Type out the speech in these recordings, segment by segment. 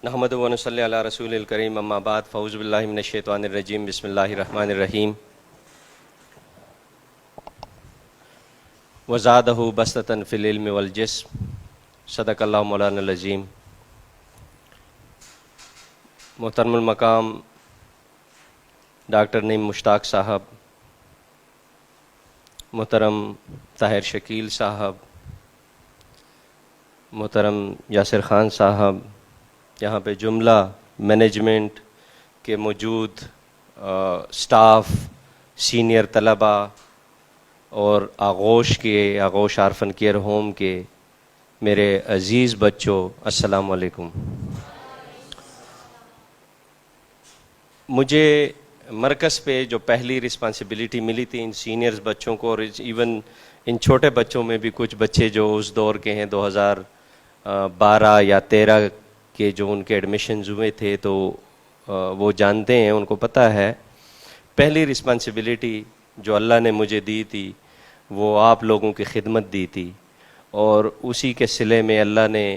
نحمد و نصلی علی رسول الکریم اما بعد فاعوذ باللہ من الشیطان الرجیم بسم اللہ الرحمن الرحیم وزادہ بسطۃ فی العلم والجسم صدق اللہ مولانا العظیم۔ محترم المقام ڈاکٹر نعیم مشتاق صاحب، محترم طاہر شکیل صاحب، محترم یاسر خان صاحب، یہاں پہ جملہ مینجمنٹ کے موجود سٹاف، سینئر طلبہ اور آغوش عارفن کیئر ہوم کے میرے عزیز بچوں، السلام علیکم۔ مجھے مرکز پہ جو پہلی رسپانسبلٹی ملی تھی ان سینئرز بچوں کو، اور ایون ان چھوٹے بچوں میں بھی کچھ بچے جو اس دور کے ہیں 2012 یا 13 کہ جو ان کے ایڈمیشنز ہوئے تھے، تو وہ جانتے ہیں، ان کو پتہ ہے پہلی رسپانسبلٹی جو اللہ نے مجھے دی تھی وہ آپ لوگوں کی خدمت دی تھی، اور اسی کے صلے میں اللہ نے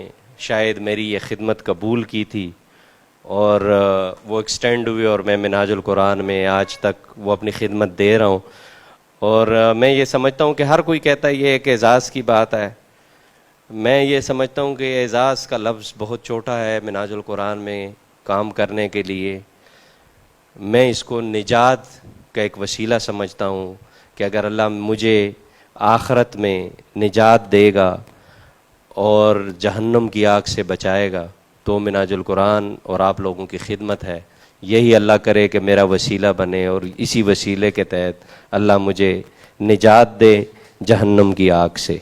شاید میری یہ خدمت قبول کی تھی اور وہ ایکسٹینڈ ہوئی، اور میں منہاج القرآن میں آج تک وہ اپنی خدمت دے رہا ہوں۔ اور میں یہ سمجھتا ہوں کہ ہر کوئی کہتا ہے یہ ایک اعزاز کی بات ہے، میں یہ سمجھتا ہوں کہ اعزاز کا لفظ بہت چھوٹا ہے منہاج القرآن میں کام کرنے کے لیے۔ میں اس کو نجات کا ایک وسیلہ سمجھتا ہوں کہ اگر اللہ مجھے آخرت میں نجات دے گا اور جہنم کی آگ سے بچائے گا تو منہاج القرآن اور آپ لوگوں کی خدمت ہے، یہی اللہ کرے کہ میرا وسیلہ بنے اور اسی وسیلے کے تحت اللہ مجھے نجات دے جہنم کی آگ سے۔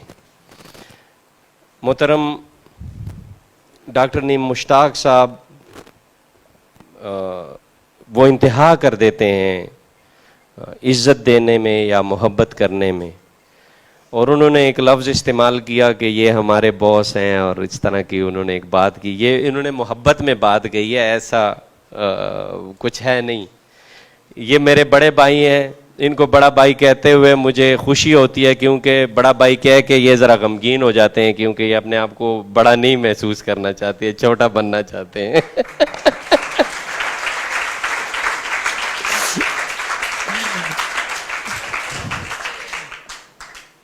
محترم ڈاکٹر نعیم مشتاق صاحب وہ انتہا کر دیتے ہیں عزت دینے میں یا محبت کرنے میں، اور انہوں نے ایک لفظ استعمال کیا کہ یہ ہمارے باس ہیں، اور اس طرح کی انہوں نے ایک بات کی، یہ انہوں نے محبت میں بات کہی ہے، ایسا کچھ ہے نہیں۔ یہ میرے بڑے بھائی ہیں، ان کو بڑا بھائی کہتے ہوئے مجھے خوشی ہوتی ہے، کیونکہ بڑا بھائی کہہ کے یہ ذرا غمگین ہو جاتے ہیں، کیونکہ یہ اپنے آپ کو بڑا نہیں محسوس کرنا چاہتے ہیں، چھوٹا بننا چاہتے ہیں۔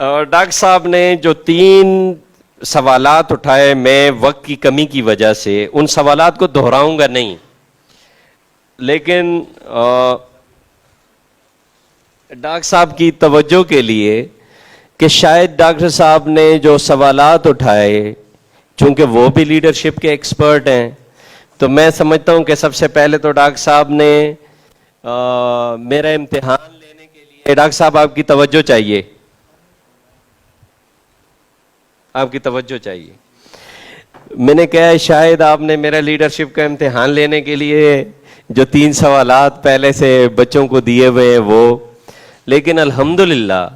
اور ڈاکٹر صاحب نے جو 3 سوالات اٹھائے، میں وقت کی کمی کی وجہ سے ان سوالات کو دہراؤں گا نہیں، لیکن ڈاکٹر صاحب کی توجہ کے لیے کہ شاید ڈاکٹر صاحب نے جو سوالات اٹھائے، چونکہ وہ بھی لیڈرشپ کے ایکسپرٹ ہیں، تو میں سمجھتا ہوں کہ سب سے پہلے تو ڈاکٹر صاحب نے میرا امتحان لینے کے لیے، ڈاکٹر صاحب آپ کی توجہ چاہیے، آپ کی توجہ چاہیے۔ میں نے کہا شاید آپ نے میرا لیڈرشپ کا امتحان لینے کے لیے جو 3 سوالات پہلے سے بچوں کو دیے ہوئے ہیں وہ، لیکن الحمدللہ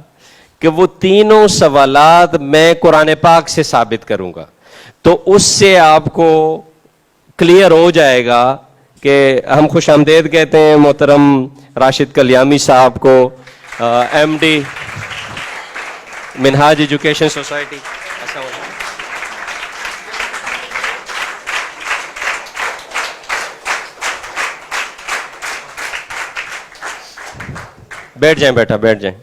کہ وہ تینوں سوالات میں قرآن پاک سے ثابت کروں گا، تو اس سے آپ کو کلیئر ہو جائے گا کہ ہم خوش آمدید کہتے ہیں محترم راشد کلیامی صاحب کو، ایم ڈی منہاج ایجوکیشن سوسائٹی۔ بیٹھ جائیں، بیٹھ جائیں۔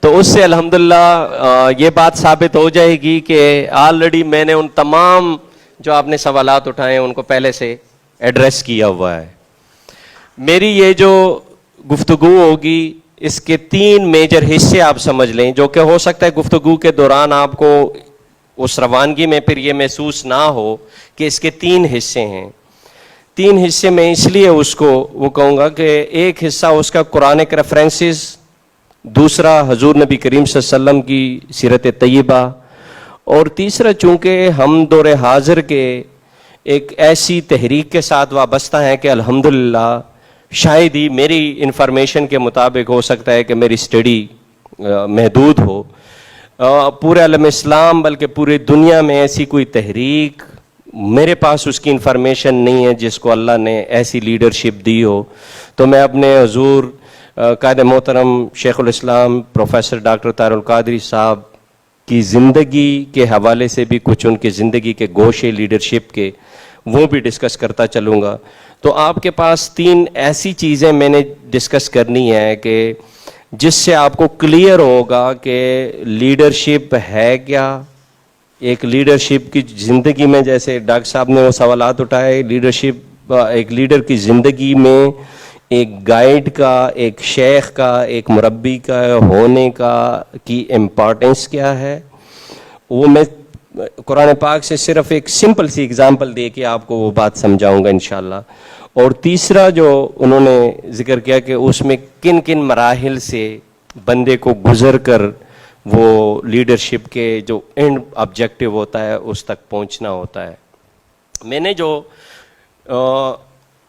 تو اس سے الحمدللہ یہ بات ثابت ہو جائے گی کہ آلریڈی میں نے ان تمام جو آپ نے سوالات اٹھائے ہیں ان کو پہلے سے ایڈریس کیا ہوا ہے۔ میری یہ جو گفتگو ہوگی اس کے 3 میجر حصے آپ سمجھ لیں، جو کہ ہو سکتا ہے گفتگو کے دوران آپ کو اس روانگی میں پھر یہ محسوس نہ ہو کہ اس کے 3 حصے ہیں۔ 3 حصے میں اس لیے اس کو وہ کہوں گا کہ ایک حصہ اس کا قرآنک ریفرنسز، دوسرا حضور نبی کریم صلی اللہ علیہ وسلم کی سیرت طیبہ، اور تیسرا چونکہ ہم دور حاضر کے ایک ایسی تحریک کے ساتھ وابستہ ہیں کہ الحمدللہ شاید ہی میری انفارمیشن کے مطابق، ہو سکتا ہے کہ میری اسٹڈی محدود ہو، پورے عالم اسلام بلکہ پوری دنیا میں ایسی کوئی تحریک میرے پاس اس کی انفارمیشن نہیں ہے جس کو اللہ نے ایسی لیڈرشپ دی ہو۔ تو میں اپنے حضور قائد محترم شیخ الاسلام پروفیسر ڈاکٹر طاہر القادری صاحب کی زندگی کے حوالے سے بھی کچھ ان کی زندگی کے گوشے لیڈرشپ کے وہ بھی ڈسکس کرتا چلوں گا. تو آپ کے پاس 3 ایسی چیزیں میں نے ڈسکس کرنی ہے کہ جس سے آپ کو کلیئر ہوگا کہ لیڈرشپ ہے کیا. ایک لیڈرشپ کی زندگی میں، جیسے ڈاکٹر صاحب نے وہ سوالات اٹھائے، لیڈرشپ ایک لیڈر کی زندگی میں ایک گائیڈ کا، ایک شیخ کا، ایک مربی کا ہونے کی امپورٹنس کیا ہے، وہ میں قرآن پاک سے صرف ایک سمپل سی اگزامپل دے کے آپ کو وہ بات سمجھاؤں گا انشاءاللہ. اور تیسرا جو انہوں نے ذکر کیا کہ اس میں کن کن مراحل سے بندے کو گزر کر وہ لیڈرشپ کے جو اینڈ آبجیکٹو ہوتا ہے اس تک پہنچنا ہوتا ہے. میں نے جو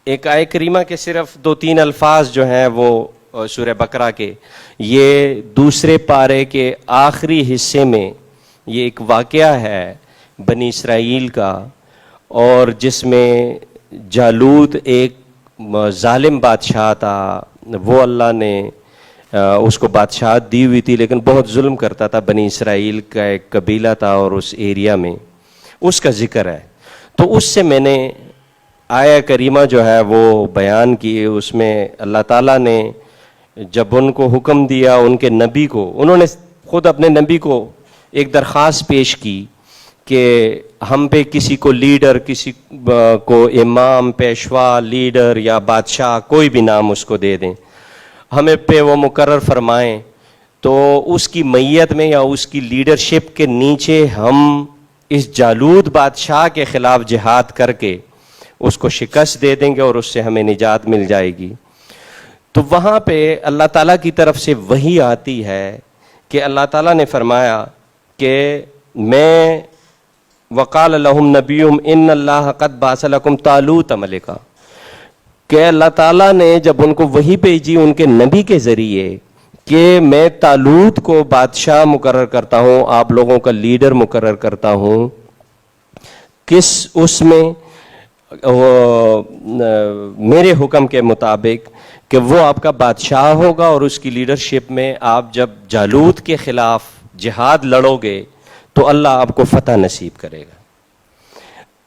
ایک آیت کریمہ کے صرف 2-3 الفاظ جو ہیں وہ سورہ بقرہ کے، یہ دوسرے پارے کے آخری حصے میں یہ ایک واقعہ ہے بنی اسرائیل کا، اور جس میں جالوت ایک ظالم بادشاہ تھا. وہ اللہ نے اس کو بادشاہت دی ہوئی تھی لیکن بہت ظلم کرتا تھا. بنی اسرائیل کا ایک قبیلہ تھا اور اس ایریا میں اس کا ذکر ہے. تو اس سے میں نے آیہ کریمہ جو ہے وہ بیان کی. اس میں اللہ تعالیٰ نے جب ان کو حکم دیا، ان کے نبی کو، انہوں نے خود اپنے نبی کو ایک درخواست پیش کی کہ ہم پہ کسی کو لیڈر، کسی کو امام، پیشوا، لیڈر یا بادشاہ، کوئی بھی نام اس کو دے دیں، ہمیں پہ وہ مقرر فرمائیں تو اس کی میت میں یا اس کی لیڈرشپ کے نیچے ہم اس جالوت بادشاہ کے خلاف جہاد کر کے اس کو شکست دے دیں گے اور اس سے ہمیں نجات مل جائے گی. تو وہاں پہ اللہ تعالیٰ کی طرف سے وحی آتی ہے کہ اللہ تعالیٰ نے فرمایا کہ میں وقال لهم نبیہم ان اللہ قد بعث لکم طالوت ملکا، کہ اللہ تعالیٰ نے جب ان کو وحی بھیجی ان کے نبی کے ذریعے کہ میں طالوت کو بادشاہ مقرر کرتا ہوں، آپ لوگوں کا لیڈر مقرر کرتا ہوں، کس اس میں میرے حکم کے مطابق کہ وہ آپ کا بادشاہ ہوگا اور اس کی لیڈرشپ میں آپ جب جالوت کے خلاف جہاد لڑو گے تو اللہ آپ کو فتح نصیب کرے گا.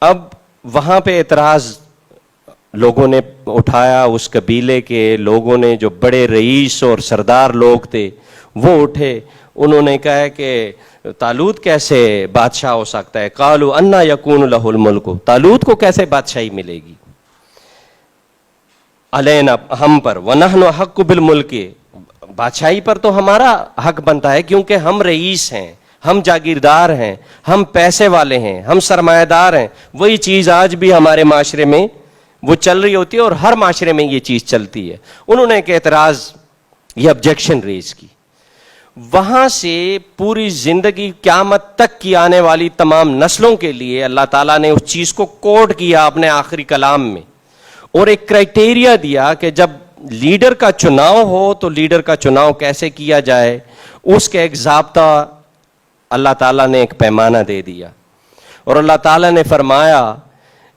اب وہاں پہ اعتراض لوگوں نے اٹھایا، اس قبیلے کے لوگوں نے، جو بڑے رئیس اور سردار لوگ تھے وہ اٹھے. انہوں نے کہا کہ طالوت کیسے بادشاہ ہو سکتا ہے، قالوا انا یکون لہ الملک، طالوت کو کیسے بادشاہی ملے گی علینا، ہم پر، ونحن احق بالملک، بادشاہی پر تو ہمارا حق بنتا ہے کیونکہ ہم رئیس ہیں، ہم جاگیردار ہیں، ہم پیسے والے ہیں، ہم سرمایہ دار ہیں. وہی چیز آج بھی ہمارے معاشرے میں وہ چل رہی ہوتی ہے اور ہر معاشرے میں یہ چیز چلتی ہے. انہوں نے ایک اعتراض، یہ آبجیکشن ریز کی. وہاں سے پوری زندگی قیامت تک کی آنے والی تمام نسلوں کے لیے اللہ تعالیٰ نے اس چیز کو کوڈ کیا اپنے آخری کلام میں، اور ایک کرائٹیریا دیا کہ جب لیڈر کا چناؤ ہو تو لیڈر کا چناؤ کیسے کیا جائے، اس کا ایک ضابطہ اللہ تعالیٰ نے ایک پیمانہ دے دیا. اور اللہ تعالیٰ نے فرمایا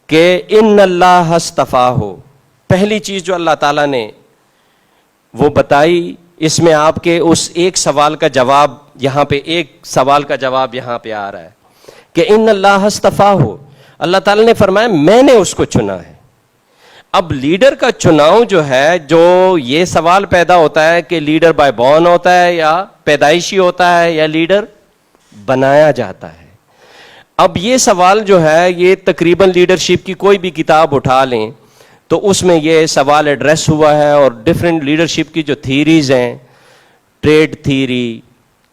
کہ ان اللہ اصطفاہ، پہلی چیز جو اللہ تعالیٰ نے وہ بتائی، اس میں آپ کے اس ایک سوال کا جواب یہاں پہ، ایک سوال کا جواب یہاں پہ آ رہا ہے کہ ان اللہ اصطفاہ، اللہ تعالیٰ نے فرمایا میں نے اس کو چنا ہے. اب لیڈر کا چناؤ جو ہے، جو یہ سوال پیدا ہوتا ہے کہ لیڈر بائی بورن ہوتا ہے یا پیدائشی ہوتا ہے یا لیڈر بنایا جاتا ہے. اب یہ سوال جو ہے یہ تقریباً لیڈرشپ کی کوئی بھی کتاب اٹھا لیں تو اس میں یہ سوال ایڈریس ہوا ہے. اور ڈفرینٹ لیڈرشپ کی جو تھیریز ہیں، trade theory,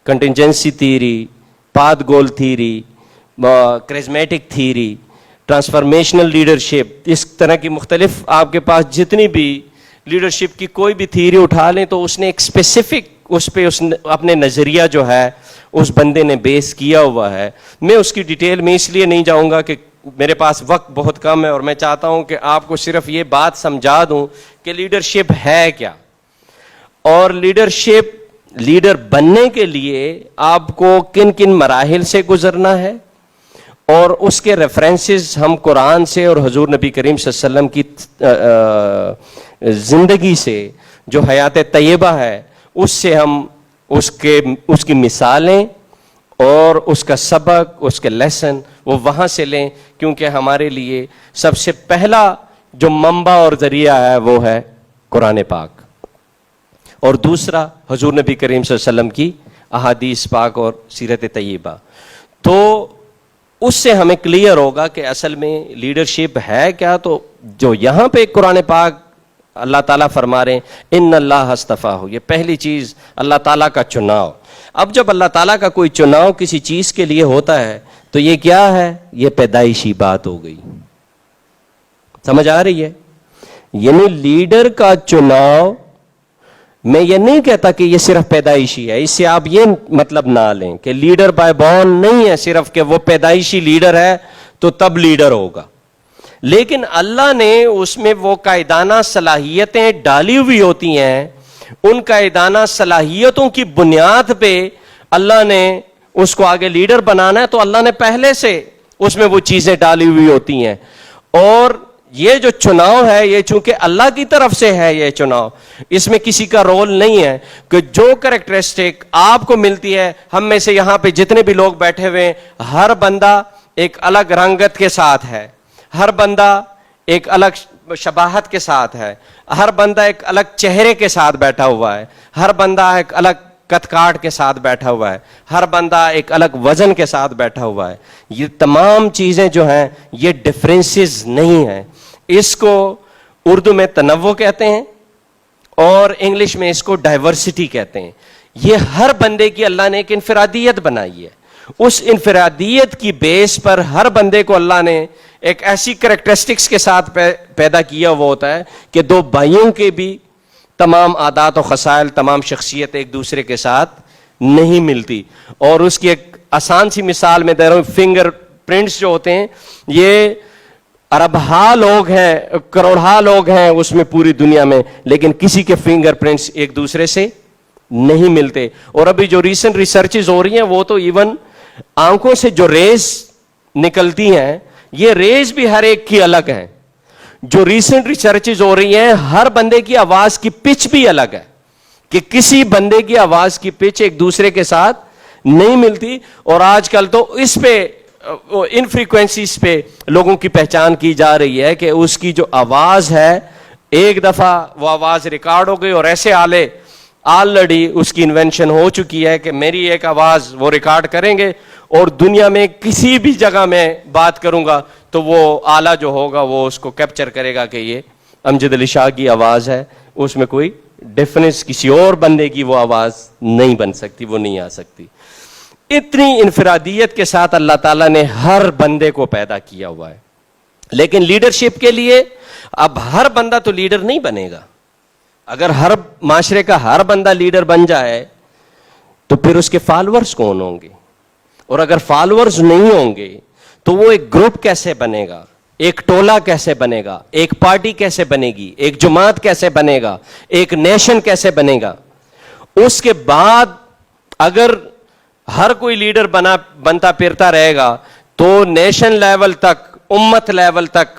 contingency theory, path goal theory, charismatic theory, transformational leadership, اس طرح کی مختلف آپ کے پاس جتنی بھی لیڈرشپ کی کوئی بھی تھیری اٹھا لیں تو اس نے ایک اسپیسیفک اس پہ اپنے نظریہ جو ہے اس بندے نے بیس کیا ہوا ہے. میں اس کی ڈیٹیل میں اس لیے نہیں جاؤں گا کہ میرے پاس وقت بہت کم ہے، اور میں چاہتا ہوں کہ آپ کو صرف یہ بات سمجھا دوں کہ لیڈرشپ ہے کیا، اور لیڈر بننے کے لیے آپ کو کن کن مراحل سے گزرنا ہے، اور اس کے ریفرنسز ہم قرآن سے اور حضور نبی کریم صلی اللہ علیہ وسلم کی زندگی سے جو حیات طیبہ ہے اس سے ہم اس کی مثالیں اور اس کا سبق، اس کے لیسن وہ وہاں سے لیں، کیونکہ ہمارے لیے سب سے پہلا جو منبع اور ذریعہ ہے وہ ہے قرآن پاک، اور دوسرا حضور نبی کریم صلی اللہ علیہ وسلم کی احادیث پاک اور سیرت طیبہ. تو اس سے ہمیں کلیئر ہوگا کہ اصل میں لیڈرشپ ہے کیا. تو جو یہاں پہ قرآن پاک اللہ تعالیٰ فرما رہے ہیں ان اللہ اصطفیٰ، یہ پہلی چیز اللہ تعالیٰ کا چناؤ. اب جب اللہ تعالیٰ کا کوئی چناؤ کسی چیز کے لیے ہوتا ہے تو یہ کیا ہے؟ یہ پیدائشی بات ہو گئی. سمجھ آ رہی ہے؟ یعنی لیڈر کا چناؤ، میں یہ نہیں کہتا کہ یہ صرف پیدائشی ہے، اس سے آپ یہ مطلب نہ لیں کہ لیڈر بائی بورن نہیں ہے صرف کہ وہ پیدائشی لیڈر ہے تو تب لیڈر ہوگا. لیکن اللہ نے اس میں وہ قائدانہ صلاحیتیں ڈالی ہوئی ہوتی ہیں، ان قائدانہ صلاحیتوں کی بنیاد پہ اللہ نے اس کو آگے لیڈر بنانا ہے، تو اللہ نے پہلے سے اس میں وہ چیزیں ڈالی ہوئی ہوتی ہیں. اور یہ جو چناؤ ہے یہ چونکہ اللہ کی طرف سے ہے، یہ چناؤ اس میں کسی کا رول نہیں ہے کہ جو کریکٹرسٹک آپ کو ملتی ہے. ہم میں سے یہاں پہ جتنے بھی لوگ بیٹھے ہوئے ہیں، ہر بندہ ایک الگ رنگت کے ساتھ ہے، ہر بندہ ایک الگ شباہت کے ساتھ ہے، ہر بندہ ایک الگ چہرے کے ساتھ بیٹھا ہوا ہے، ہر بندہ ایک الگ کت کاٹ کے ساتھ بیٹھا ہوا ہے، ہر بندہ ایک الگ وزن کے ساتھ بیٹھا ہوا ہے. یہ تمام چیزیں جو ہیں یہ ڈفرینسز نہیں ہیں. اس کو اردو میں تنوع کہتے ہیں اور انگلش میں اس کو ڈائیورسٹی کہتے ہیں. یہ ہر بندے کی اللہ نے ایک انفرادیت بنائی ہے. اس انفرادیت کی بیس پر ہر بندے کو اللہ نے ایک ایسی کریکٹرسٹکس کے ساتھ پیدا کیا ہوا ہوتا ہے کہ دو بھائیوں کے بھی تمام عادات و خصائل، تمام شخصیت ایک دوسرے کے ساتھ نہیں ملتی. اور اس کی ایک آسان سی مثال میں دے رہا ہوں، فنگر پرنٹس جو ہوتے ہیں، یہ اربہا لوگ ہیں، کروڑہا لوگ ہیں اس میں پوری دنیا میں، لیکن کسی کے فنگر پرنٹس ایک دوسرے سے نہیں ملتے. اور ابھی جو ریسنٹ ریسرچز ہو رہی ہیں وہ تو ایون آنکھوں سے جو ریز نکلتی ہیں، یہ ریز بھی ہر ایک کی الگ ہیں. جو ریسنٹ ریسرچز ہو رہی ہیں، ہر بندے کی آواز کی پچ بھی الگ ہے، کہ کسی بندے کی آواز کی پچ ایک دوسرے کے ساتھ نہیں ملتی. اور آج کل تو اس پہ ان فریکوینسیز پہ لوگوں کی پہچان کی جا رہی ہے کہ اس کی جو آواز ہے، ایک دفعہ وہ آواز ریکارڈ ہو گئی اور ایسے آلے آلریڈی اس کی انوینشن ہو چکی ہے کہ میری ایک آواز وہ ریکارڈ کریں گے اور دنیا میں کسی بھی جگہ میں بات کروں گا تو وہ آلہ جو ہوگا وہ اس کو کیپچر کرے گا کہ یہ امجد علی شاہ کی آواز ہے. اس میں کوئی ڈفرینس کسی اور بندے کی وہ آواز نہیں بن سکتی، وہ نہیں آ سکتی. اتنی انفرادیت کے ساتھ اللہ تعالیٰ نے ہر بندے کو پیدا کیا ہوا ہے. لیکن لیڈرشپ کے لیے اب ہر بندہ تو لیڈر نہیں بنے گا. اگر ہر معاشرے کا ہر بندہ لیڈر بن جائے تو پھر اس کے فالورز کون ہوں گے؟ اور اگر فالورز نہیں ہوں گے تو وہ ایک گروپ کیسے بنے گا، ایک ٹولہ کیسے بنے گا، ایک پارٹی کیسے بنے گی، ایک جماعت کیسے بنے گا، ایک نیشن کیسے بنے گا؟ اس کے بعد اگر ہر کوئی لیڈر بنتا پھرتا رہے گا تو نیشن لیول تک، امت لیول تک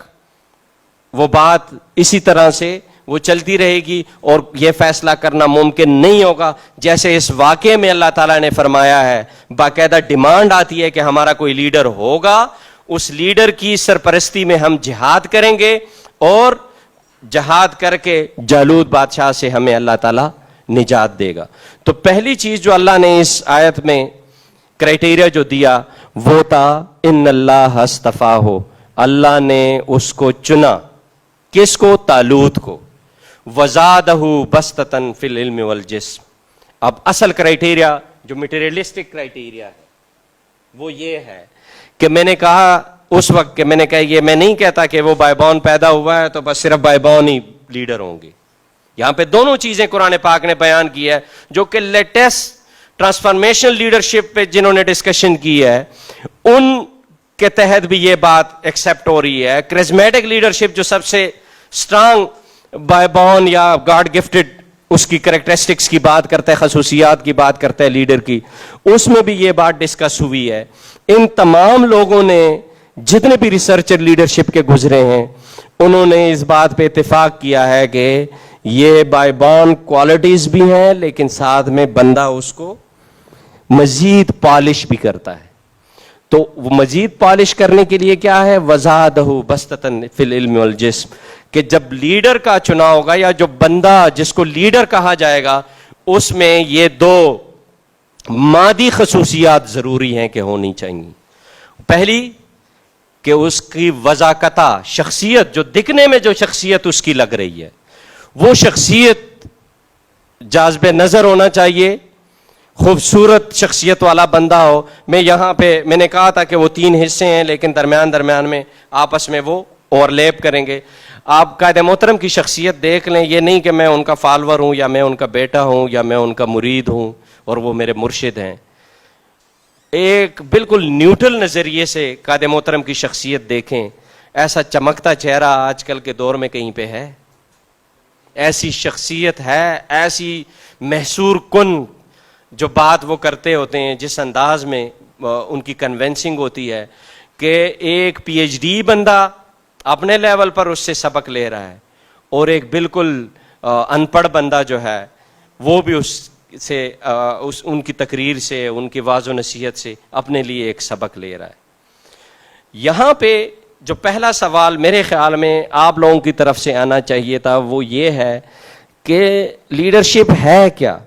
وہ بات اسی طرح سے وہ چلتی رہے گی اور یہ فیصلہ کرنا ممکن نہیں ہوگا. جیسے اس واقعے میں اللہ تعالیٰ نے فرمایا ہے، باقاعدہ ڈیمانڈ آتی ہے کہ ہمارا کوئی لیڈر ہوگا، اس لیڈر کی سرپرستی میں ہم جہاد کریں گے اور جہاد کر کے جالوت بادشاہ سے ہمیں اللہ تعالیٰ نجات دے گا. تو پہلی چیز جو اللہ نے اس آیت میں کرائٹیریا جو دیا وہ تھا ان اللہ اصطفیٰ ہو، اللہ نے اس کو چنا. کس کو؟ طالوت کو. وزادہ بسطۃ فی العلم والجسم. اب اصل کرائٹیریا جو میٹیریلسٹک کرائٹیریا ہے وہ یہ ہے کہ میں نے کہا اس وقت کہ میں نے کہا یہ میں نہیں کہتا کہ وہ بائی بورن پیدا ہوا ہے تو بس صرف بائی بورن ہی لیڈر ہوں گے. یہاں پہ دونوں چیزیں قرآن پاک نے بیان کی ہے جو کہ لیٹسٹ ٹرانسفارمیشن لیڈرشپ پہ جنہوں نے ڈسکشن کی ہے ان کے تحت بھی یہ بات ایکسپٹ ہو رہی ہے. کرزمیٹک لیڈرشپ جو سب سے اسٹرانگ بائی بورن یا گاڈ گفٹڈ اس کی کریکٹرسٹکس کی بات کرتا ہے، خصوصیات کی بات کرتا ہے لیڈر کی، اس میں بھی یہ بات ڈسکس ہوئی ہے. ان تمام لوگوں نے جتنے بھی ریسرچر لیڈرشپ کے گزرے ہیں انہوں نے اس بات پہ اتفاق کیا ہے کہ یہ بائی بورن کوالٹیز بھی ہیں لیکن ساتھ میں بندہ اس کو مزید پالش بھی کرتا ہے. تو وہ مزید پالش کرنے کے لیے کیا ہے؟ وزادہ بسطتاً فی العلم والجسم، کہ جب لیڈر کا چناؤ ہوگا یا جو بندہ جس کو لیڈر کہا جائے گا اس میں یہ دو مادی خصوصیات ضروری ہیں کہ ہونی چاہیے. پہلی کہ اس کی وضاقتہ، شخصیت، جو دکھنے میں جو شخصیت اس کی لگ رہی ہے وہ شخصیت جاذب نظر ہونا چاہیے، خوبصورت شخصیت والا بندہ ہو. میں نے کہا تھا کہ وہ 3 حصے ہیں لیکن درمیان میں آپس میں وہ اوور لیپ کریں گے. آپ قائد محترم کی شخصیت دیکھ لیں، یہ نہیں کہ میں ان کا فالور ہوں یا میں ان کا بیٹا ہوں یا میں ان کا مرید ہوں اور وہ میرے مرشد ہیں. ایک بالکل نیوٹرل نظریے سے قائد محترم کی شخصیت دیکھیں. ایسا چمکتا چہرہ آج کل کے دور میں کہیں پہ ہے؟ ایسی شخصیت ہے، ایسی محصور کن جو بات وہ کرتے ہوتے ہیں، جس انداز میں ان کی کنونسنگ ہوتی ہے کہ ایک پی ایچ ڈی بندہ اپنے لیول پر اس سے سبق لے رہا ہے اور ایک بالکل ان پڑھ بندہ جو ہے وہ بھی اس سے ان کی تقریر سے، ان کی واعظ و نصیحت سے اپنے لیے ایک سبق لے رہا ہے. یہاں پہ جو پہلا سوال میرے خیال میں آپ لوگوں کی طرف سے آنا چاہیے تھا وہ یہ ہے کہ لیڈرشپ ہے کیا؟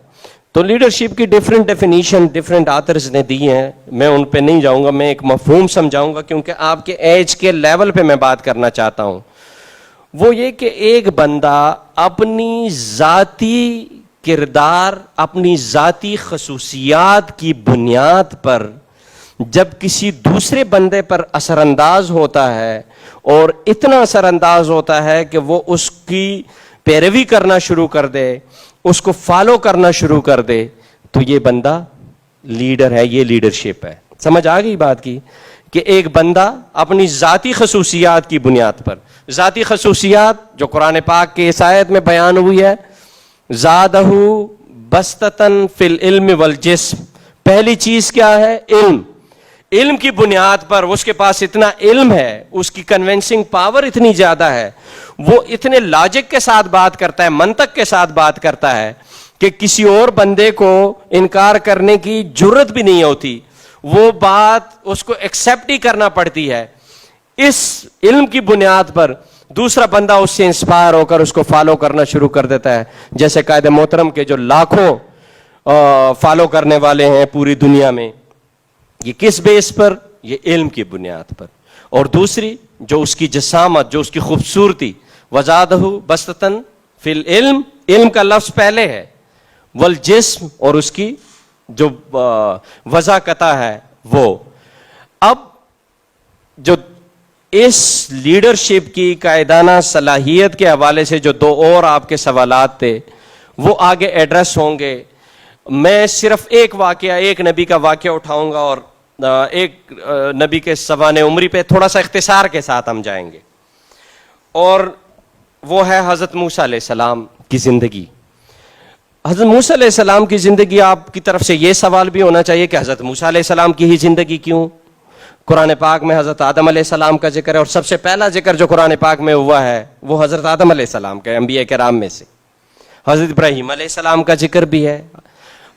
تو لیڈرشپ کی ڈفرینٹ ڈیفینیشن ڈفرینٹ آتھرز نے دی ہیں، میں ان پہ نہیں جاؤں گا، میں ایک مفہوم سمجھاؤں گا کیونکہ آپ کے ایج کے لیول پہ میں بات کرنا چاہتا ہوں. وہ یہ کہ ایک بندہ اپنی ذاتی کردار، اپنی ذاتی خصوصیات کی بنیاد پر جب کسی دوسرے بندے پر اثر انداز ہوتا ہے اور اتنا اثر انداز ہوتا ہے کہ وہ اس کی پیروی کرنا شروع کر دے، اس کو فالو کرنا شروع کر دے، تو یہ بندہ لیڈر ہے، یہ لیڈرشپ ہے. سمجھ آ گئی بات کی کہ ایک بندہ اپنی ذاتی خصوصیات کی بنیاد پر، ذاتی خصوصیات جو قرآن پاک کی اس آیت میں بیان ہوئی ہے، زادہ بسطتاً فی العلم والجسم. پہلی چیز کیا ہے؟ علم. علم کی بنیاد پر اس کے پاس اتنا علم ہے، اس کی کنونسنگ پاور اتنی زیادہ ہے، وہ اتنے لاجک کے ساتھ بات کرتا ہے، منطق کے ساتھ بات کرتا ہے کہ کسی اور بندے کو انکار کرنے کی جرت بھی نہیں ہوتی، وہ بات اس کو ایکسپٹ ہی کرنا پڑتی ہے. اس علم کی بنیاد پر دوسرا بندہ اس سے انسپائر ہو کر اس کو فالو کرنا شروع کر دیتا ہے. جیسے قائد محترم کے جو لاکھوں فالو کرنے والے ہیں پوری دنیا میں، یہ کس بیس پر؟ یہ علم کی بنیاد پر. اور دوسری جو اس کی جسامت، جو اس کی خوبصورتی، وزادہ بسطتاً فی العلم، علم کا لفظ پہلے ہے، والجسم، اور اس کی جو وضاقتہ ہے وہ. اب جو اس لیڈرشپ کی قائدانہ صلاحیت کے حوالے سے جو 2 اور آپ کے سوالات تھے وہ آگے ایڈریس ہوں گے. میں صرف ایک واقعہ، ایک نبی کا واقعہ اٹھاؤں گا اور ایک نبی کے سوانح عمری پہ تھوڑا سا اختصار کے ساتھ ہم جائیں گے، اور وہ ہے حضرت موسیٰ علیہ السلام کی زندگی. حضرت موسیٰ علیہ السلام کی زندگی، آپ کی طرف سے یہ سوال بھی ہونا چاہیے کہ حضرت موسیٰ علیہ السلام کی ہی زندگی کیوں؟ قرآن پاک میں حضرت آدم علیہ السلام کا ذکر ہے، اور سب سے پہلا ذکر جو قرآن پاک میں ہوا ہے وہ حضرت آدم علیہ السلام کا ہے، انبیاء کرام میں سے. حضرت ابراہیم علیہ السلام کا ذکر بھی ہے،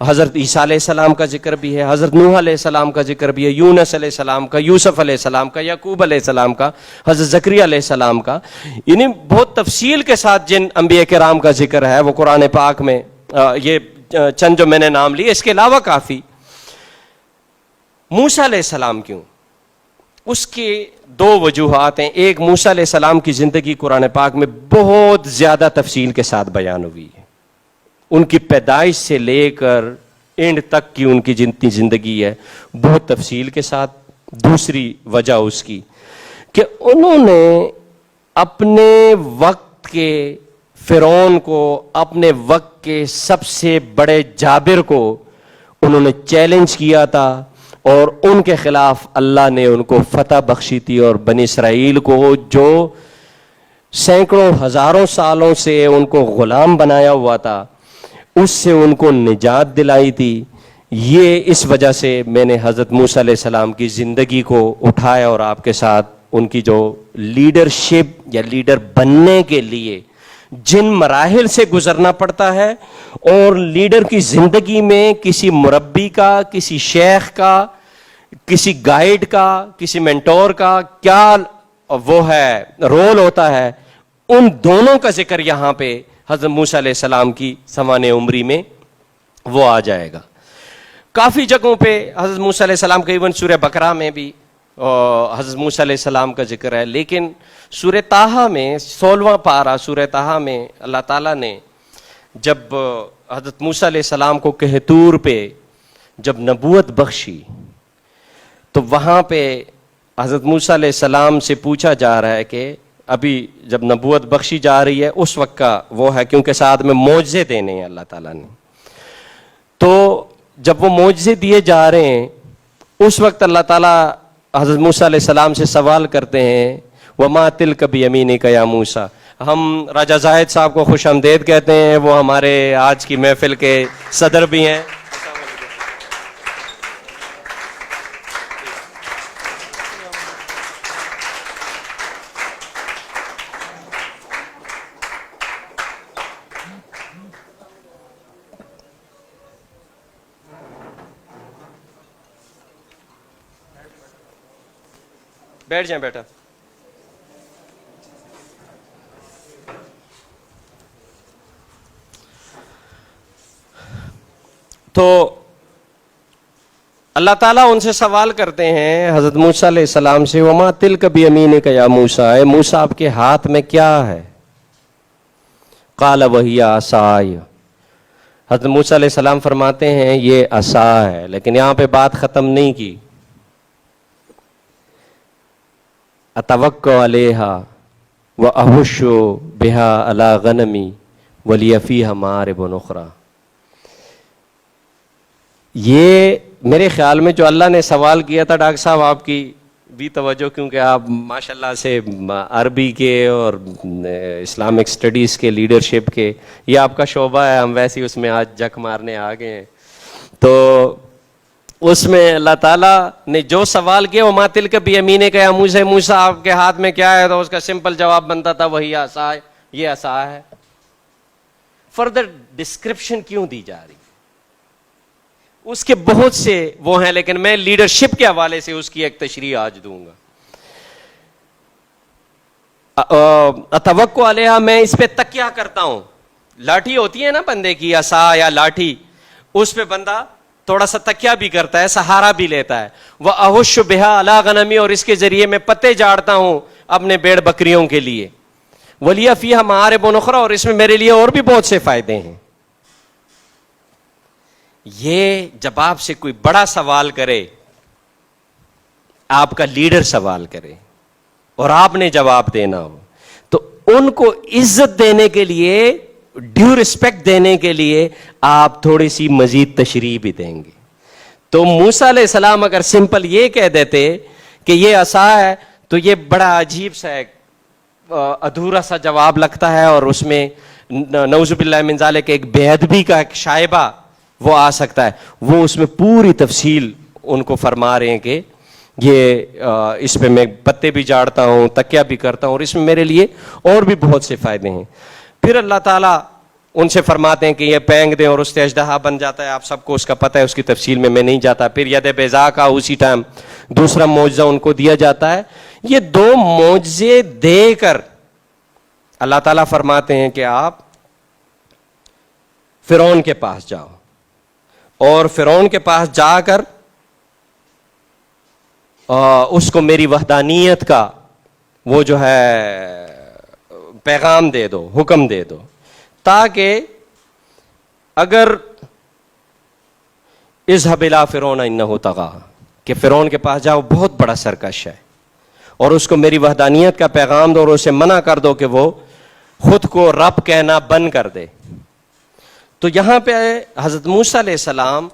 حضرت عیسیٰ علیہ السلام کا ذکر بھی ہے، حضرت نوح علیہ السلام کا ذکر بھی ہے، یونس علیہ السلام کا، یوسف علیہ السلام کا، یعقوب علیہ السلام کا، حضرت زکریا علیہ السلام کا. یعنی بہت تفصیل کے ساتھ جن انبیاء کرام کا ذکر ہے وہ قرآن پاک میں، یہ چند جو میں نے نام لیے، اس کے علاوہ کافی. موسیٰ علیہ السلام کیوں؟ اس کی 2 وجوہات ہیں. ایک، موسیٰ علیہ السلام کی زندگی قرآن پاک میں بہت زیادہ تفصیل کے ساتھ بیان ہوئی ہے، ان کی پیدائش سے لے کر اینڈ تک کی ان کی جتنی زندگی ہے بہت تفصیل کے ساتھ. دوسری وجہ اس کی کہ انہوں نے اپنے وقت کے فرعون کو، اپنے وقت کے سب سے بڑے جابر کو انہوں نے چیلنج کیا تھا، اور ان کے خلاف اللہ نے ان کو فتح بخشی تھی، اور بنی اسرائیل کو جو سینکڑوں ہزاروں سالوں سے ان کو غلام بنایا ہوا تھا اس سے ان کو نجات دلائی تھی. یہ اس وجہ سے میں نے حضرت موسیٰ علیہ السلام کی زندگی کو اٹھایا اور آپ کے ساتھ ان کی جو لیڈرشپ یا لیڈر بننے کے لیے جن مراحل سے گزرنا پڑتا ہے، اور لیڈر کی زندگی میں کسی مربی کا، کسی شیخ کا، کسی گائیڈ کا، کسی مینٹور کا کیا وہ ہے رول ہوتا ہے، ان دونوں کا ذکر یہاں پہ حضرت موسیٰ علیہ السلام کی سمان عمری میں وہ آ جائے گا. کافی جگہوں پہ حضرت موسیٰ علیہ السلام کا، ایون سورہ بقرہ میں بھی حضرت موسیٰ علیہ السلام کا ذکر ہے، لیکن سورہ طٰہٰ میں 16واں پارہ سورہ طٰہٰ میں اللہ تعالیٰ نے جب حضرت موسیٰ علیہ السلام کو کہ طور پہ جب نبوت بخشی، تو وہاں پہ حضرت موسیٰ علیہ السلام سے پوچھا جا رہا ہے کہ ابھی جب نبوت بخشی جا رہی ہے اس وقت کا وہ ہے، کیونکہ ساتھ میں معجزے دینے ہیں اللہ تعالیٰ نے. تو جب وہ معجزے دیے جا رہے ہیں اس وقت اللہ تعالیٰ حضرت موسیٰ علیہ السلام سے سوال کرتے ہیں وَمَا تِلْكَ بِيَمِينِكَ يَا موسیٰ. ہم راجہ زاہد صاحب کو خوش آمدید کہتے ہیں، وہ ہمارے آج کی محفل کے صدر بھی ہیں. بیٹھ جائیں بیٹا. تو اللہ تعالیٰ ان سے سوال کرتے ہیں حضرت موسیٰ علیہ السلام سے وَمَا تِلْكَ بِيَمِينِكَ يَا موسیٰ، اے موسیٰ آپ کے ہاتھ میں کیا ہے؟ قَالَ وَهِيَ عَصَايَ. حضرت موسیٰ علیہ السلام فرماتے ہیں یہ عصا ہے، لیکن یہاں پہ بات ختم نہیں کی. اتوکل علیہا واہش بہا علی غنمی ولی فیہا مآرب اخری. یہ میرے خیال میں جو اللہ نے سوال کیا تھا، ڈاکٹر صاحب آپ کی بھی توجہ، کیونکہ آپ ماشاءاللہ سے عربی کے اور اسلامک اسٹڈیز کے لیڈرشپ کے یہ آپ کا شعبہ ہے، ہم ویسے ہی اس میں آج جک مارنے آ گئے ہیں. تو اس میں اللہ تعالیٰ نے جو سوال کیا وَمَا تِلْكَ بِيَمِينِكَ يَا موسیٰ، موسیٰ آپ کے ہاتھ میں کیا ہے، تو اس کا سمپل جواب بنتا تھا وہی عصا ہے، یہ عصا ہے. فردر ڈسکرپشن کیوں دی جا رہی؟ اس کے بہت سے وہ ہیں، لیکن میں لیڈرشپ کے حوالے سے اس کی ایک تشریح آج دوں گا. اتوکل علیہا، میں اس پہ تکیہ کرتا ہوں. لاٹھی ہوتی ہے نا بندے کی، عصا یا لاٹھی، اس پہ بندہ تھوڑا سا تکیہ بھی کرتا ہے، سہارا بھی لیتا ہے. وَأَهُشُّ بِهَا عَلَىٰ غَنَمِي، اور اس کے ذریعے میں پتے جاڑتا ہوں اپنے بیڑ بکریوں کے لیے. وَلِيَ فِيهَا مَآرِبُ أُخْرَىٰ، اور اس میں میرے لیے اور بھی بہت سے فائدے ہیں. یہ جب آپ سے کوئی بڑا سوال کرے، آپ کا لیڈر سوال کرے اور آپ نے جواب دینا ہو، تو ان کو عزت دینے کے لیے، ڈیو ریسپیکٹ دینے کے لیے آپ تھوڑی سی مزید تشریح بھی دیں گے. تو موسیٰ علیہ السلام اگر سمپل یہ کہہ دیتے کہ یہ عصا ہے، تو یہ بڑا عجیب سا ایک ادھورا سا جواب لگتا ہے، اور اس میں نعوذ باللہ من ذالک ایک بے ادبی کا ایک شائبہ وہ آ سکتا ہے. وہ اس میں پوری تفصیل ان کو فرما رہے ہیں کہ یہ اس پہ میں پتے بھی جاڑتا ہوں، تکیہ بھی کرتا ہوں، اور اس میں میرے لیے اور بھی بہت سے فائدے ہیں. پھر اللہ تعالیٰ ان سے فرماتے ہیں کہ یہ پینگ دیں اور اس سے اژدہا بن جاتا ہے. آپ سب کو اس کا پتہ ہے، اس کی تفصیل میں نہیں جاتا. پھر ید بیضا کا اسی ٹائم دوسرا معجزہ ان کو دیا جاتا ہے. یہ دو معجزے دے کر اللہ تعالیٰ فرماتے ہیں کہ آپ فرعون کے پاس جاؤ، اور فرعون کے پاس جا کر اس کو میری وحدانیت کا وہ جو ہے پیغام دے دو، حکم دے دو، تاکہ اگر اذهب الى فرعون انه طغى، کہ فرعون کے پاس جاؤ، بہت بڑا سرکش ہے، اور اس کو میری وحدانیت کا پیغام دو، اور اسے منع کر دو کہ وہ خود کو رب کہنا بند کر دے. تو یہاں پہ حضرت موسیٰ علیہ السلام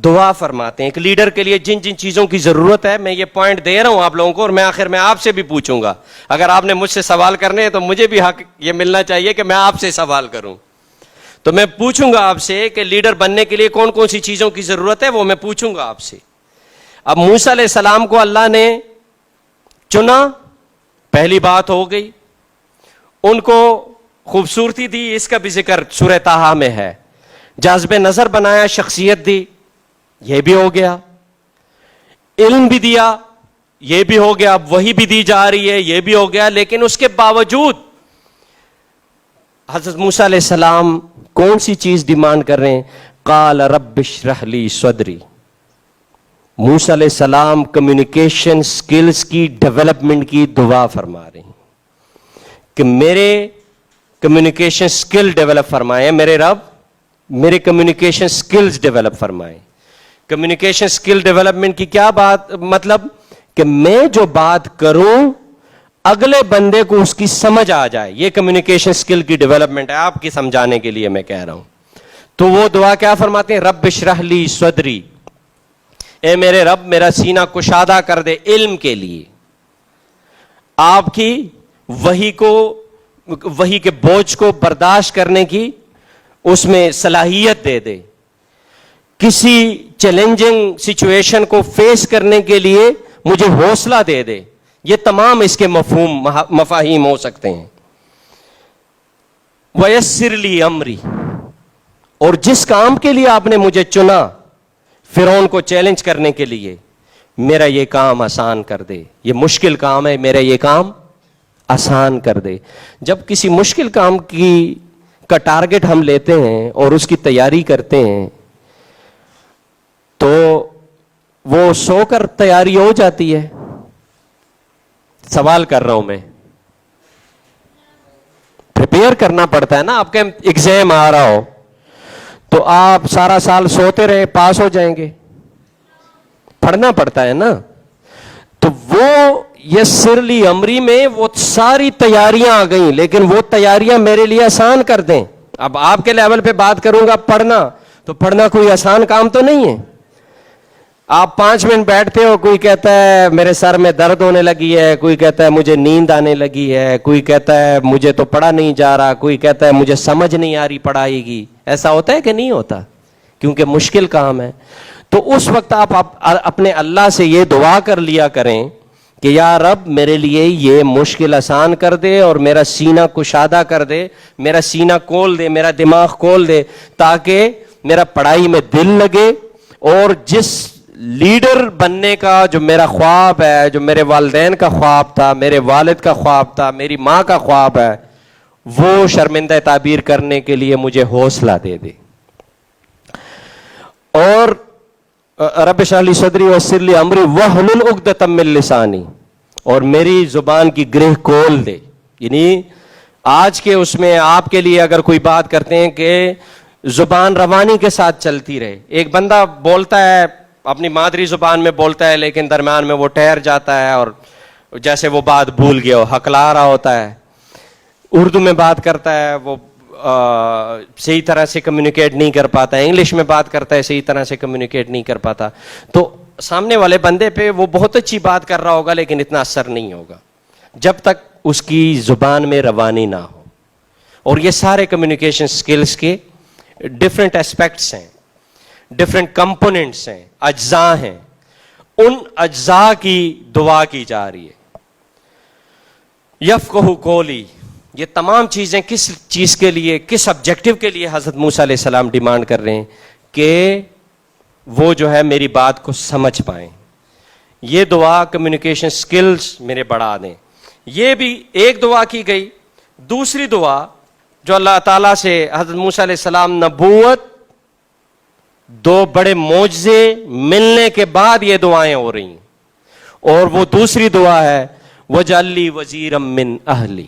دعا فرماتے ہیں ایک لیڈر کے لیے جن جن چیزوں کی ضرورت ہے. میں یہ پوائنٹ دے رہا ہوں آپ لوگوں کو، اور میں آخر میں آپ سے بھی پوچھوں گا. اگر آپ نے مجھ سے سوال کرنے ہیں تو مجھے بھی حق یہ ملنا چاہیے کہ میں آپ سے سوال کروں. تو میں پوچھوں گا آپ سے کہ لیڈر بننے کے لیے کون کون سی چیزوں کی ضرورت ہے، وہ میں پوچھوں گا آپ سے. اب موسیٰ علیہ السلام کو اللہ نے چنا، پہلی بات ہو گئی. ان کو خوبصورتی دی, اس کا بھی ذکر سورہ طٰہٰ میں ہے. جاذب نظر بنایا, شخصیت دی, یہ بھی ہو گیا. علم بھی دیا, یہ بھی ہو گیا. اب وہی بھی دی جا رہی ہے, یہ بھی ہو گیا. لیکن اس کے باوجود حضرت موسیٰ علیہ السلام کون سی چیز ڈیمانڈ کر رہے ہیں؟ قال رب اشرح لی صدری. موسیٰ علیہ السلام کمیونیکیشن سکلز کی ڈیولپمنٹ کی دعا فرما رہے ہیں کہ میرے کمیونیکیشن سکل ڈیولپ فرمائیں میرے رب, میرے کمیونیکیشن سکلز ڈیولپ فرمائیں. کمیونیکیشن سکل ڈیولپمنٹ کی کیا بات مطلب؟ کہ میں جو بات کروں اگلے بندے کو اس کی سمجھ آ جائے. یہ کمیونیکیشن سکل کی ڈیولپمنٹ ہے, آپ کی سمجھانے کے لیے میں کہہ رہا ہوں. تو وہ دعا کیا فرماتے ہیں؟ رب اشرح لی صدری, اے میرے رب میرا سینہ کشادہ کر دے علم کے لیے, آپ کی وحی کے بوجھ کو برداشت کرنے کی اس میں صلاحیت دے دے, کسی چیلنجنگ سچویشن کو فیس کرنے کے لیے مجھے حوصلہ دے دے. یہ تمام اس کے مفاہیم ہو سکتے ہیں. وَيَسِّرْ لِي أَمْرِي, اور جس کام کے لیے آپ نے مجھے چنا فرعون کو چیلنج کرنے کے لیے, میرا یہ کام آسان کر دے. یہ مشکل کام ہے, میرا یہ کام آسان کر دے. جب کسی مشکل کام کا ٹارگٹ ہم لیتے ہیں اور اس کی تیاری کرتے ہیں تو وہ سو کر تیاری ہو جاتی ہے. سوال کر رہا ہوں میں, پریپیئر کرنا پڑتا ہے نا. آپ کا ایگزام آ رہا ہو تو آپ سارا سال سوتے رہے, پاس ہو جائیں گے؟ پڑھنا پڑتا ہے نا. تو وہ یسر لی امری میں وہ ساری تیاریاں آ گئیں, لیکن وہ تیاریاں میرے لیے آسان کر دیں. اب آپ کے لیول پہ بات کروں گا پڑھنا, تو پڑھنا کوئی آسان کام تو نہیں ہے. آپ 5 منٹ بیٹھتے ہو, کوئی کہتا ہے میرے سر میں درد ہونے لگی ہے, کوئی کہتا ہے مجھے نیند آنے لگی ہے, کوئی کہتا ہے مجھے تو پڑھا نہیں جا رہا, کوئی کہتا ہے مجھے سمجھ نہیں آ رہی پڑھائی کی. ایسا ہوتا ہے کہ نہیں ہوتا؟ کیونکہ مشکل کام ہے. تو اس وقت آپ اپنے اللہ سے یہ دعا کر لیا کریں کہ یا رب میرے لیے یہ مشکل آسان کر دے اور میرا سینہ کشادہ کر دے, میرا سینہ کھول دے, میرا دماغ کھول دے, تاکہ میرا پڑھائی میں دل لگے, اور جس لیڈر بننے کا جو میرا خواب ہے, جو میرے والدین کا خواب تھا, میرے والد کا خواب تھا, میری ماں کا خواب ہے, وہ شرمندہ تعبیر کرنے کے لیے مجھے حوصلہ دے دے. اور رب اشرح لی صدری ویسر لی امری واحلل عقدۃ من لسانی, اور میری زبان کی گرہ کھول دے. یعنی آج کے اس میں آپ کے لیے اگر کوئی بات کرتے ہیں کہ زبان روانی کے ساتھ چلتی رہے. ایک بندہ بولتا ہے اپنی مادری زبان میں بولتا ہے, لیکن درمیان میں وہ ٹھہر جاتا ہے اور جیسے وہ بات بھول گیا ہو, ہکلا رہا ہوتا ہے. اردو میں بات کرتا ہے, وہ صحیح طرح سے کمیونیکیٹ نہیں کر پاتا. انگلش میں بات کرتا ہے, صحیح طرح سے کمیونیکیٹ نہیں کر پاتا. تو سامنے والے بندے پہ وہ بہت اچھی بات کر رہا ہوگا, لیکن اتنا اثر نہیں ہوگا جب تک اس کی زبان میں روانی نہ ہو. اور یہ سارے کمیونیکیشن سکلز کے ڈفرینٹ اسپیکٹس ہیں, ڈفرینٹ کمپوننٹس ہیں, اجزاء ہیں. ان اجزاء کی دعا کی جا رہی ہے. یفقہوا قولی, یہ تمام چیزیں کس چیز کے لیے, کس آبجیکٹو کے لیے حضرت موسیٰ علیہ السلام ڈیمانڈ کر رہے ہیں؟ کہ وہ جو ہے میری بات کو سمجھ پائیں. یہ دعا کمیونیکیشن سکلز میرے بڑھا دیں. یہ بھی ایک دعا کی گئی. دوسری دعا جو اللہ تعالیٰ سے حضرت موسیٰ علیہ السلام, نبوت, 2 بڑے معجزے ملنے کے بعد یہ دعائیں ہو رہی ہیں. اور وہ دوسری دعا ہے وَاجْعَلْ لِي وَزِيرًا مِّنْ أَهْلِي,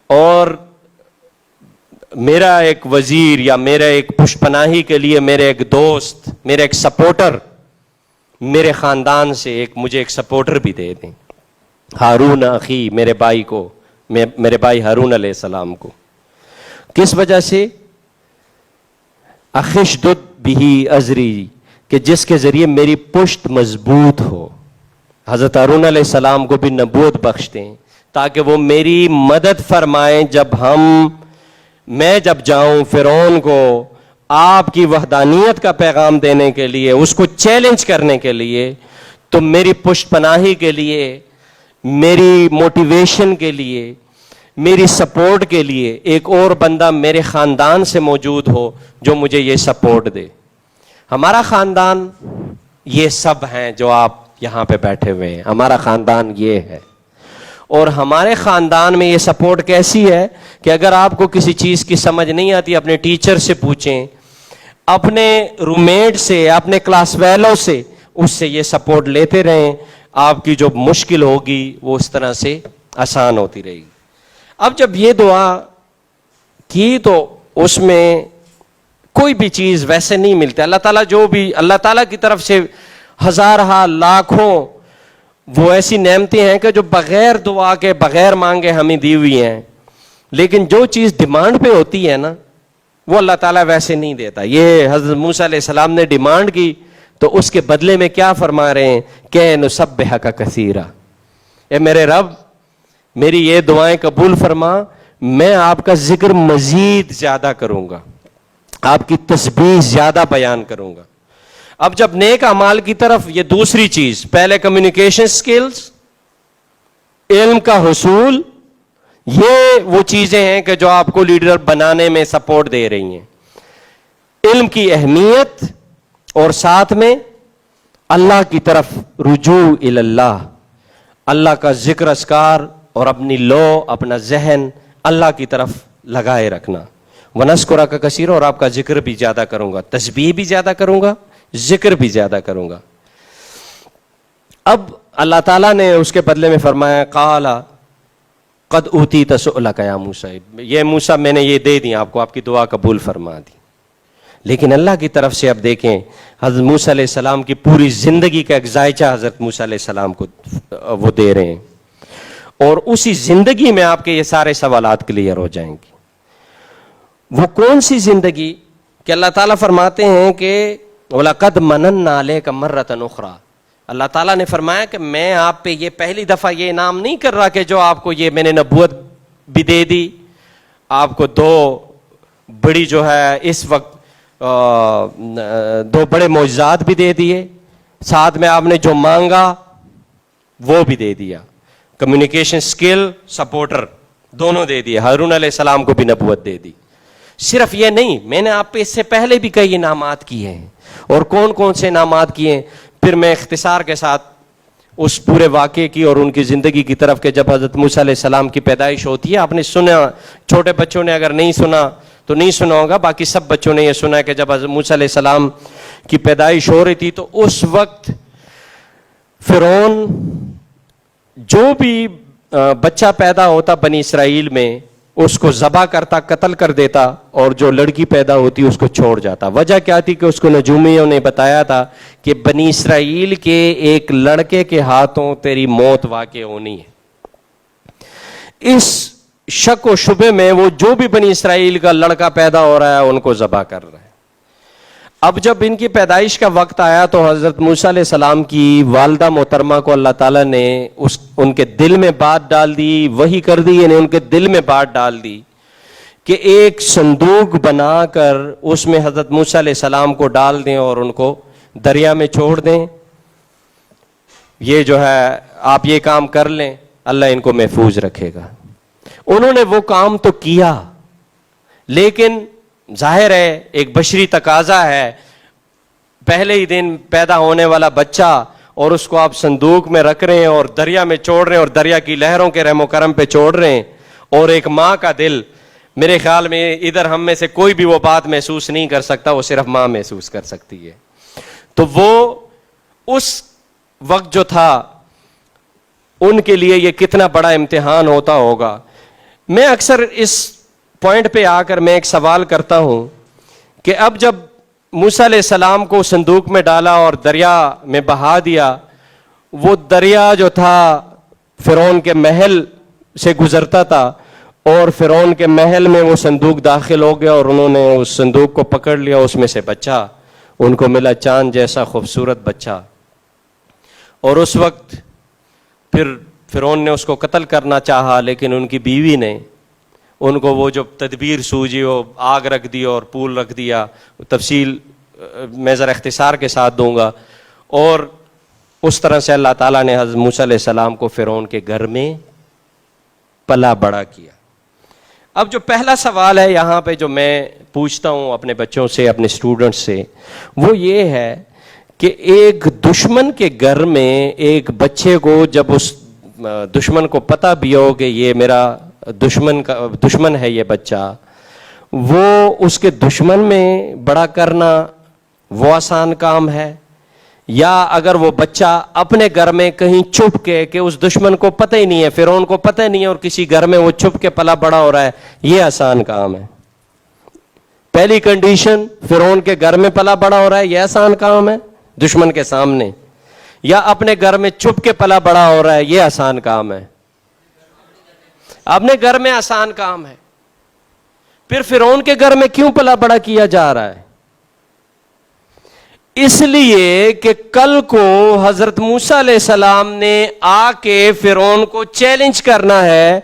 اور میرا ایک وزیر یا میرا ایک پشپناہی کے لیے میرے ایک دوست, میرے ایک سپورٹر, میرے خاندان سے مجھے ایک سپورٹر بھی دے دیں. ہارون اخی, میرے بھائی کو, میرے بھائی ہارون علیہ السلام کو. کس وجہ سے؟ اخشدد بہی ازری, کہ جس کے ذریعے میری پشت مضبوط ہو. حضرت ہارون علیہ السلام کو بھی نبوت بخش دیں تاکہ وہ میری مدد فرمائیں میں جب جاؤں فرعون کو آپ کی وحدانیت کا پیغام دینے کے لیے, اس کو چیلنج کرنے کے لیے, تو میری پشت پناہی کے لیے, میری موٹیویشن کے لیے, میری سپورٹ کے لیے ایک اور بندہ میرے خاندان سے موجود ہو جو مجھے یہ سپورٹ دے. ہمارا خاندان یہ سب ہیں جو آپ یہاں پہ بیٹھے ہوئے ہیں, ہمارا خاندان یہ ہے. اور ہمارے خاندان میں یہ سپورٹ کیسی ہے کہ اگر آپ کو کسی چیز کی سمجھ نہیں آتی اپنے ٹیچر سے پوچھیں, اپنے روم میٹ سے, اپنے کلاس ویلو سے, اس سے یہ سپورٹ لیتے رہیں. آپ کی جو مشکل ہوگی وہ اس طرح سے آسان ہوتی رہے گی. اب جب یہ دعا کی تو اس میں کوئی بھی چیز ویسے نہیں ملتی. اللہ تعالیٰ جو بھی, اللہ تعالیٰ کی طرف سے ہزارہ لاکھوں وہ ایسی نعمتیں ہیں کہ جو بغیر دعا کے بغیر مانگے ہمیں دی ہوئی ہیں, لیکن جو چیز ڈیمانڈ پہ ہوتی ہے نا وہ اللہ تعالیٰ ویسے نہیں دیتا. یہ حضرت موسیٰ علیہ السلام نے ڈیمانڈ کی تو اس کے بدلے میں کیا فرما رہے ہیں کہ نسبحک کثیرا, اے میرے رب میری یہ دعائیں قبول فرما, میں آپ کا ذکر مزید زیادہ کروں گا, آپ کی تسبیح زیادہ بیان کروں گا. اب جب نیک اعمال کی طرف, یہ دوسری چیز, پہلے کمیونیکیشن سکلز, علم کا حصول, یہ وہ چیزیں ہیں کہ جو آپ کو لیڈر بنانے میں سپورٹ دے رہی ہیں. علم کی اہمیت اور ساتھ میں اللہ کی طرف رجوع الی اللہ, اللہ کا ذکر اذکار اور اپنی لو, اپنا ذہن اللہ کی طرف لگائے رکھنا. وَنَذْكُرَكَ كَثِيرًا, اور آپ کا ذکر بھی زیادہ کروں گا, تسبیح بھی زیادہ کروں گا, ذکر بھی زیادہ کروں گا. اب اللہ تعالیٰ نے اس کے بدلے میں فرمایا قال قد اوتیت سؤلک یا موسیٰ, یہ موسیٰ میں نے یہ دے دی آپ کو, آپ کی دعا قبول فرما دی. لیکن اللہ کی طرف سے اب دیکھیں حضرت موسیٰ علیہ السلام کی پوری زندگی کا ایک ذائچہ حضرت موسیٰ علیہ السلام کو وہ دے رہے ہیں, اور اسی زندگی میں آپ کے یہ سارے سوالات کلیئر ہو جائیں گے. وہ کون سی زندگی کہ اللہ تعالیٰ فرماتے ہیں کہ وَلَقَدْ مَنَنَّا عَلَيْكَ مَرَّةً أُخْرَى, اللہ تعالیٰ نے فرمایا کہ میں آپ پہ یہ پہلی دفعہ یہ انعام نہیں کر رہا کہ جو آپ کو یہ میں نے نبوت بھی دے دی, آپ کو دو بڑی جو ہے اس وقت دو بڑے معجزات بھی دے دیے, ساتھ میں آپ نے جو مانگا وہ بھی دے دیا, کمیونیکیشن سکل, سپورٹر دونوں دے دیے. ہارون علیہ السلام کو بھی نبوت دے دی. صرف یہ نہیں, میں نے آپ پہ اس سے پہلے بھی کئی انعامات کیے ہیں, اور کون کون سے انعامات کیے ہیں پھر میں اختصار کے ساتھ اس پورے واقعے کی اور ان کی زندگی کی طرف, کہ جب حضرت موسیٰ علیہ السلام کی پیدائش ہوتی ہے, آپ نے سنا, چھوٹے بچوں نے اگر نہیں سنا تو نہیں سنا ہوگا, باقی سب بچوں نے یہ سنا ہے کہ جب حضرت موسیٰ علیہ السلام کی پیدائش ہو رہی تھی تو اس وقت فرعون جو بھی بچہ پیدا ہوتا بنی اسرائیل میں اس کو ذبح کرتا, قتل کر دیتا, اور جو لڑکی پیدا ہوتی اس کو چھوڑ جاتا. وجہ کیا تھی کہ اس کو نجومیوں نے بتایا تھا کہ بنی اسرائیل کے ایک لڑکے کے ہاتھوں تیری موت واقع ہونی ہے. اس شک و شبے میں وہ جو بھی بنی اسرائیل کا لڑکا پیدا ہو رہا ہے ان کو ذبح کر رہا ہے. اب جب ان کی پیدائش کا وقت آیا تو حضرت موسیٰ علیہ السلام کی والدہ محترمہ کو اللہ تعالیٰ نے ان کے دل میں بات ڈال دی, وہی کر دی, یعنی ان کے دل میں بات ڈال دی کہ ایک صندوق بنا کر اس میں حضرت موسیٰ علیہ السلام کو ڈال دیں اور ان کو دریا میں چھوڑ دیں. یہ جو ہے آپ یہ کام کر لیں, اللہ ان کو محفوظ رکھے گا. انہوں نے وہ کام تو کیا, لیکن ظاہر ہے ایک بشری تقاضا ہے, پہلے ہی دن پیدا ہونے والا بچہ اور اس کو آپ صندوق میں رکھ رہے ہیں اور دریا میں چھوڑ رہے ہیں, اور دریا کی لہروں کے رحم و کرم پہ چھوڑ رہے ہیں, اور ایک ماں کا دل, میرے خیال میں ادھر ہم میں سے کوئی بھی وہ بات محسوس نہیں کر سکتا, وہ صرف ماں محسوس کر سکتی ہے. تو وہ اس وقت جو تھا ان کے لیے یہ کتنا بڑا امتحان ہوتا ہوگا. میں اکثر اس پوائنٹ پہ آ کر میں ایک سوال کرتا ہوں کہ اب جب موسیٰ علیہ السلام کو صندوق میں ڈالا اور دریا میں بہا دیا, وہ دریا جو تھا فرعون کے محل سے گزرتا تھا, اور فرعون کے محل میں وہ صندوق داخل ہو گیا, اور انہوں نے اس صندوق کو پکڑ لیا, اس میں سے بچہ ان کو ملا, چاند جیسا خوبصورت بچہ. اور اس وقت پھر فرعون نے اس کو قتل کرنا چاہا, لیکن ان کی بیوی نے ان کو وہ جو تدبیر سوجی وہ آگ رکھ دی اور پول رکھ دیا. تفصیل میں ذرا اختصار کے ساتھ دوں گا. اور اس طرح سے اللہ تعالیٰ نے حضرت موسیٰ علیہ السلام کو فرعون کے گھر میں پلا بڑا کیا. اب جو پہلا سوال ہے یہاں پہ جو میں پوچھتا ہوں اپنے بچوں سے, اپنے اسٹوڈنٹ سے, وہ یہ ہے کہ ایک دشمن کے گھر میں ایک بچے کو جب اس دشمن کو پتہ بھی ہو کہ یہ میرا دشمن ہے یہ بچہ, وہ اس کے دشمن میں بڑا کرنا وہ آسان کام ہے, یا اگر وہ بچہ اپنے گھر میں کہیں چھپ کے کہ اس دشمن کو پتہ ہی نہیں ہے, فرعون کو پتہ ہی نہیں ہے, اور کسی گھر میں وہ چھپ کے پلا بڑا ہو رہا ہے, یہ آسان کام ہے؟ پہلی کنڈیشن, فرعون کے گھر میں پلا بڑا ہو رہا ہے, یہ آسان کام ہے دشمن کے سامنے, یا اپنے گھر میں چھپ کے پلا بڑا ہو رہا ہے, یہ آسان کام ہے؟ اپنے گھر میں آسان کام ہے. پھر فرعون کے گھر میں کیوں پلا بڑا کیا جا رہا ہے؟ اس لیے کہ کل کو حضرت موسیٰ علیہ السلام نے آ کے فرعون کو چیلنج کرنا ہے.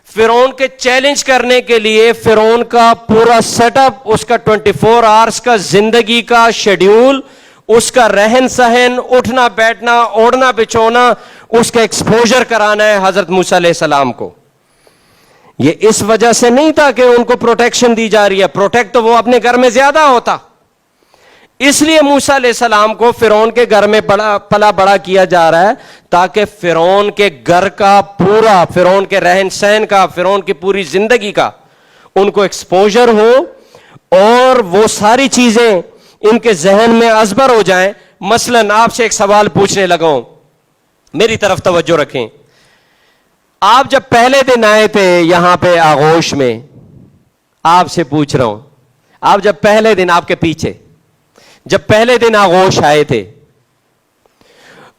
فرعون کے چیلنج کرنے کے لیے فرعون کا پورا سیٹ اپ, اس کا 24 آورس کا زندگی کا شیڈیول, اس کا رہن سہن, اٹھنا بیٹھنا, اوڑھنا بچھونا, اس کا ایکسپوجر کرانا ہے حضرت موسیٰ علیہ السلام کو. یہ اس وجہ سے نہیں تھا کہ ان کو پروٹیکشن دی جا رہی ہے, پروٹیکٹ تو وہ اپنے گھر میں زیادہ ہوتا, اس لیے موسیٰ علیہ السلام کو فرعون کے گھر میں پلا بڑا کیا جا رہا ہے, تاکہ فرعون کے گھر کا پورا, فرعون کے رہن سہن کا, فرعون کی پوری زندگی کا ان کو ایکسپوجر ہو, اور وہ ساری چیزیں ان کے ذہن میں ازبر ہو جائیں. مثلاً آپ سے ایک سوال پوچھنے لگا ہوں, میری طرف توجہ رکھیں. آپ جب پہلے دن آئے تھے یہاں پہ آغوش میں, آپ سے پوچھ رہا ہوں, آپ جب پہلے دن, آپ کے پیچھے جب پہلے دن آغوش آئے تھے,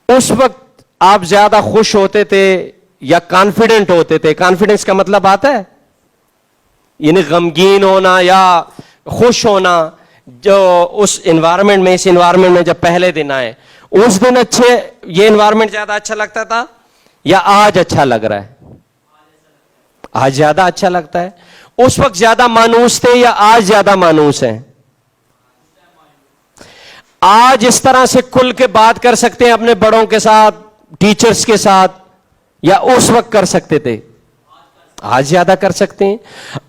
اس وقت آپ زیادہ خوش ہوتے تھے یا کانفیڈنٹ ہوتے تھے؟ کانفیڈنس کا مطلب آتا ہے یعنی غمگین ہونا یا خوش ہونا. جو اس انوائرمنٹ میں, اس انوائرمنٹ میں جب پہلے دن آئے, اس دن یہ انوائرمنٹ زیادہ اچھا لگتا تھا یا آج اچھا لگ رہا ہے؟ آج زیادہ اچھا لگتا ہے. اس وقت زیادہ مانوس تھے یا آج زیادہ مانوس ہیں؟ آج اس طرح سے کھل کے بات کر سکتے ہیں اپنے بڑوں کے ساتھ, ٹیچرز کے ساتھ, یا اس وقت کر سکتے تھے؟ آج زیادہ کر سکتے ہیں.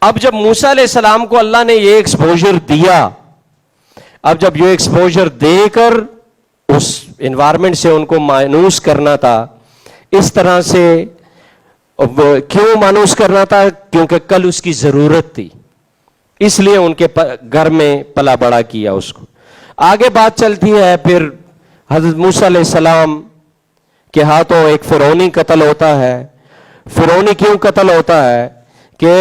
اب جب موسیٰ علیہ السلام کو اللہ نے یہ ایکسپوجر دیا, اب جب یہ ایکسپوجر دے کر اس انوائرمنٹ سے ان کو مانوس کرنا تھا, اس طرح سے کیوں مانوس کرنا تھا؟ کیونکہ کل اس کی ضرورت تھی, اس لیے ان کے گھر میں پلا بڑا کیا اس کو. آگے بات چلتی ہے, پھر حضرت موسیٰ علیہ السلام کے ہاتھوں ایک فرعونی قتل ہوتا ہے. فرعونی کیوں قتل ہوتا ہے کہ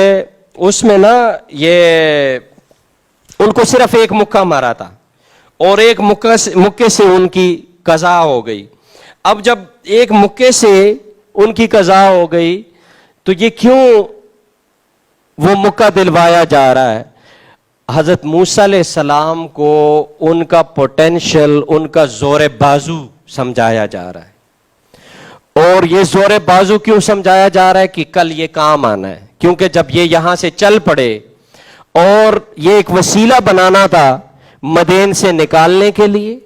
اس میں نا یہ ان کو صرف ایک مکہ مارا تھا, اور ایک مکے سے ان کی قضا ہو گئی. اب جب ایک مکے سے ان کی قضا ہو گئی, تو یہ کیوں وہ مکہ دلوایا جا رہا ہے؟ حضرت موسیٰ علیہ السلام کو ان کا پوٹینشل, ان کا زور بازو سمجھایا جا رہا ہے. اور یہ زور بازو کیوں سمجھایا جا رہا ہے؟ کہ کل یہ کام آنا ہے. کیونکہ جب یہ یہاں سے چل پڑے, اور یہ ایک وسیلہ بنانا تھا مدین سے نکالنے کے لیے,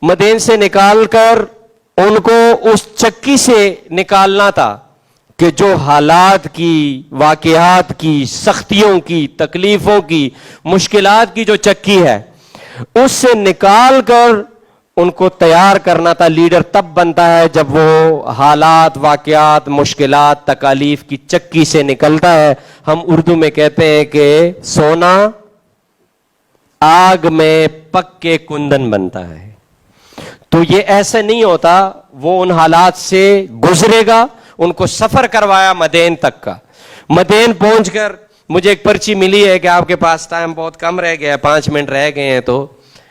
مدین سے نکال کر ان کو اس چکی سے نکالنا تھا کہ جو حالات کی, واقعات کی, سختیوں کی, تکلیفوں کی, مشکلات کی جو چکی ہے, اس سے نکال کر ان کو تیار کرنا تھا. لیڈر تب بنتا ہے جب وہ حالات, واقعات, مشکلات, تکالیف کی چکی سے نکلتا ہے. ہم اردو میں کہتے ہیں کہ سونا آگ میں پک کے کندن بنتا ہے. تو یہ ایسے نہیں ہوتا, وہ ان حالات سے گزرے گا. ان کو سفر کروایا مدین تک کا. مدین پہنچ کر مجھے ایک پرچی ملی ہے کہ آپ کے پاس ٹائم بہت کم رہ گیا ہے, 5 منٹ رہ گئے ہیں, تو